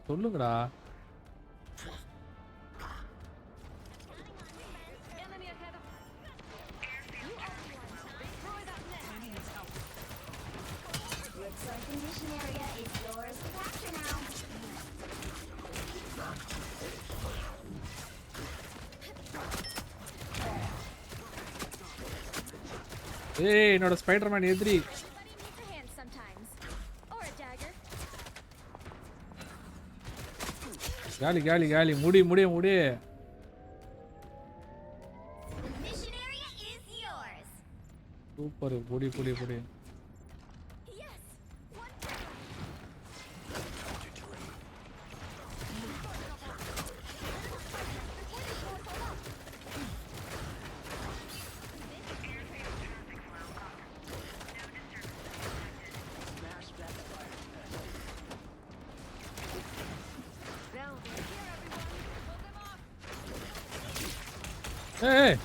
சொல்லுங்கடா. ஏய் என்னோட ஸ்பைடர்மேன் எதிரி. காலி காலி காலி. முடி. சூப்பர். புடி புடி புடி. Yes. One. They'll be here, everyone. Hold them off. ஏய்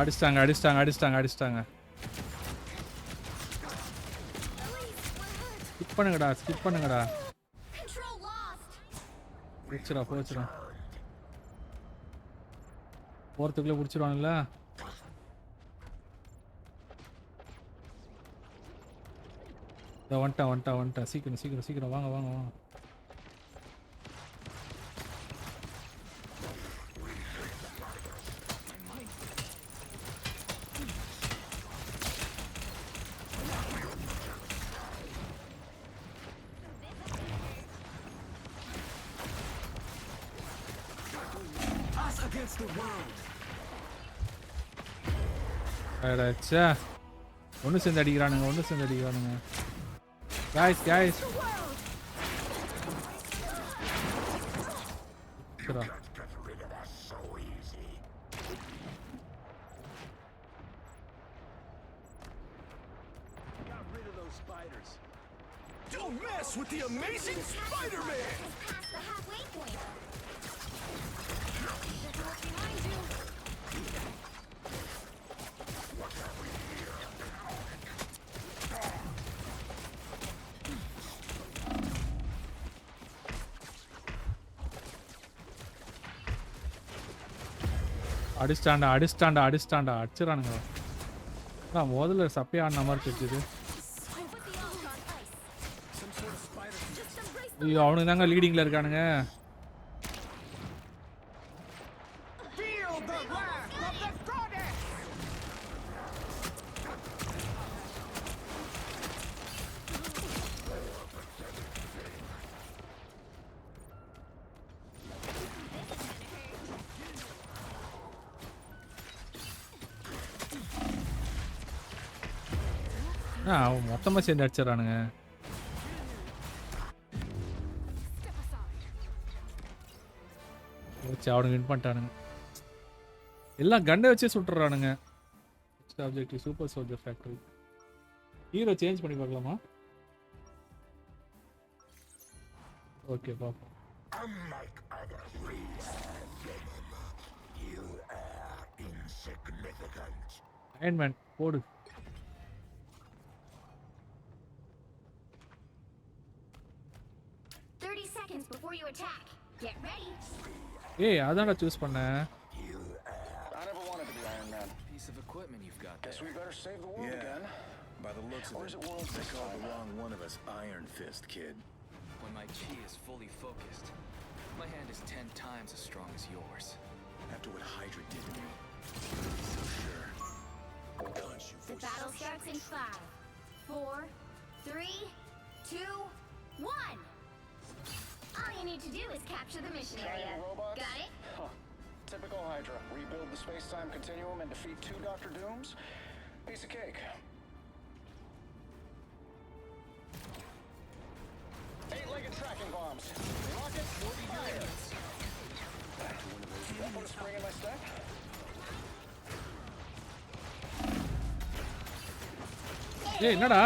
அடிச்சிட்டாங்க அடிச்சிட்டாங்க அடிச்சிட்டாங்க அடிச்சிட்டாங்க. ஸ்கிப் பண்ணுங்கடா ஸ்கிப் பண்ணுங்கடா. Control lost. போச்சுடா போச்சுடா. போகிறதுக்குள்ளே பிடிச்சிருவானுங்களா? வந்துட்டேன் வந்துட்டேன் வந்துட்டேன். சீக்கிரம் சீக்கிரம் சீக்கிரம் வாங்க வாங்க வாங்க. அடச்சா ஒன்று சேர்ந்து அடிக்கிறானுங்க ஒன்று சேர்ந்து அடிக்கிறானுங்க. Guys guys Sara Don't mess with the amazing Spider-Man! Past the halfway point. Just look behind you. அடிச்சிட்டாண்டா அடிச்சிட்டாண்டா அடிச்சிட்டாண்டா அடிச்சிடறானுங்க. நான் முதல்ல சப்பையா ஆடின மாதிரி தெரிஞ்சுது. Put the armor on ice. Just embrace the ஐயோ அவனுக்கு தாங்க லீடிங்கில் இருக்கானுங்க. Feel the wrath of the goddess! அவன் மொத்தமாக சேர்ந்து அடிச்சிடறானுங்க. step aside. வச்சு அவனுக்கு வின் பண்ணிட்டானுங்க. எல்லாம் கண்டை வச்சே சுட்டுறானுங்க. Next objective super soldier factory. Hero change பண்ணி பார்க்கலாமா? ஓகே பாப்போம். Unlike other breeds of venom, you are insignificant. Iron Man போடு. 30 seconds before you attack. Get ready. ஏய் அதான்டா சூஸ் பண்ணேன். I never wanted to be Iron Man. Piece of equipment you've got Guess there. we better save the world again. By the looks Or of is it, it world they this called the time? wrong one of us Iron Fist, kid. When my chi is fully focused, my hand is 10 times as strong as yours. After what Hydra did to me, so sure. Punch you The for battle starts in 5, 4, 3, 2, 1. All you need to do is capture the mission area. Giant robots? Got it? Huh. Typical Hydra. Rebuild the space-time continuum and defeat 2 Dr. Dooms? Piece of cake. 8-legged tracking bombs. Rocket, fire! Put a spring in my step. ஏய் என்னடா?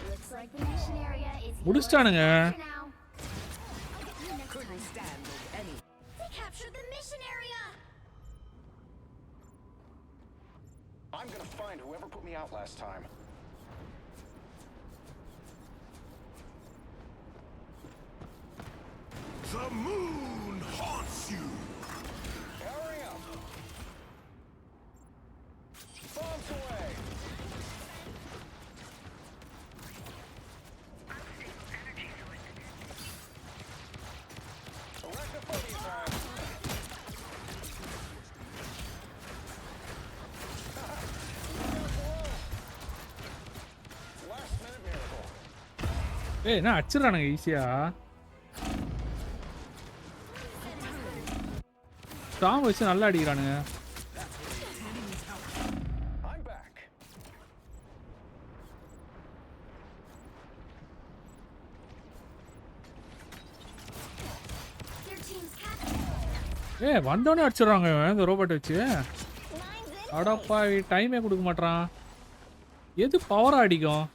Looks like the mission area is முடிச்சிட்டானுங்க. yours now. I'll get you next time. They captured the mission area. I'm gonna find whoever put me out last time. The moon haunts you! Hurry up! Bombs away! Arachnophobia time! ஏய் என்ன அடிச்சிடறானுங்க ஈஸியா. ஸ்டாம் வச்சு நல்லா அடிக்கிறானுங்க. I'm back. Your team's captain. ஏய் வந்தோடனே அடிச்சிடறாங்க இவன் இந்த robot வச்சு. Mine's in. அடப்பா டைமே கொடுக்க மாட்டான். எது பவரா அடிக்கும்?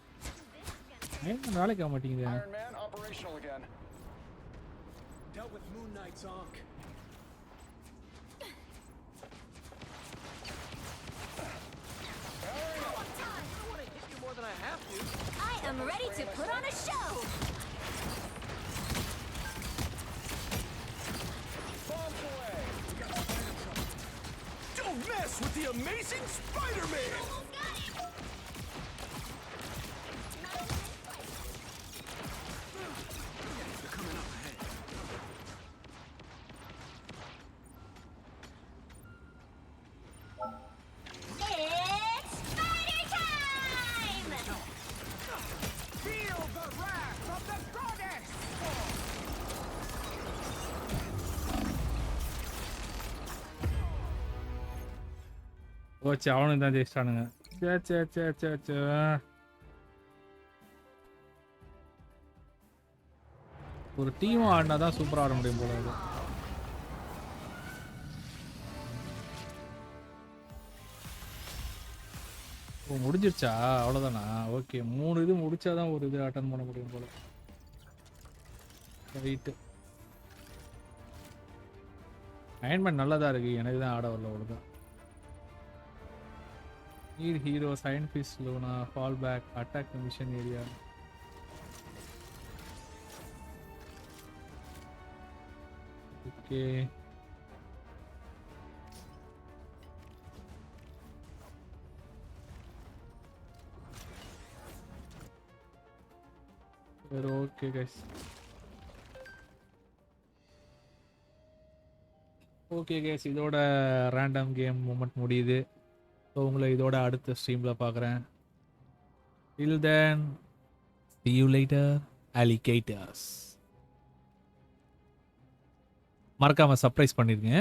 ஏன் வேலைக்கு ஆக மாட்டேங்குது. Iron Man operational again. Dealt with Moon Knight's Ankh. I am ready to put on a show. Bombs away. Don't mess with the amazing Spider-Man! They're coming up ahead. It's Spider time! Feel the wrath of the goddess! ஓச்சு அவனுக்கு தான் ஜெயிச்சிட்டானுங்க. சே சே சே சே சே. ஒரு டீமும் ஆடினா தான் சூப்பராக ஆட முடியும் போல இது. ஓ முடிஞ்சிருச்சா? அவ்வளோதானா? ஓகே 3 இது முடிச்சாதான் ஒரு இது அட்டன் பண்ண முடியும் போல. ரைட்டு. அயன்மேன் நல்லதா இருக்கு. எனக்கு தான் ஆட வரல அவ்வளோதான். Need hero, Iron Fist, Luna, fall back, attack the mission area. Okay. Okay guys. Okay guys, இதோட random game moment முடியுது. ஸோ உங்களை இதோட அடுத்த ஸ்ட்ரீமில் பார்க்குறேன். Till then, see you later, alligators. மறக்காமல் சர்ப்ரைஸ் பண்ணிருங்க.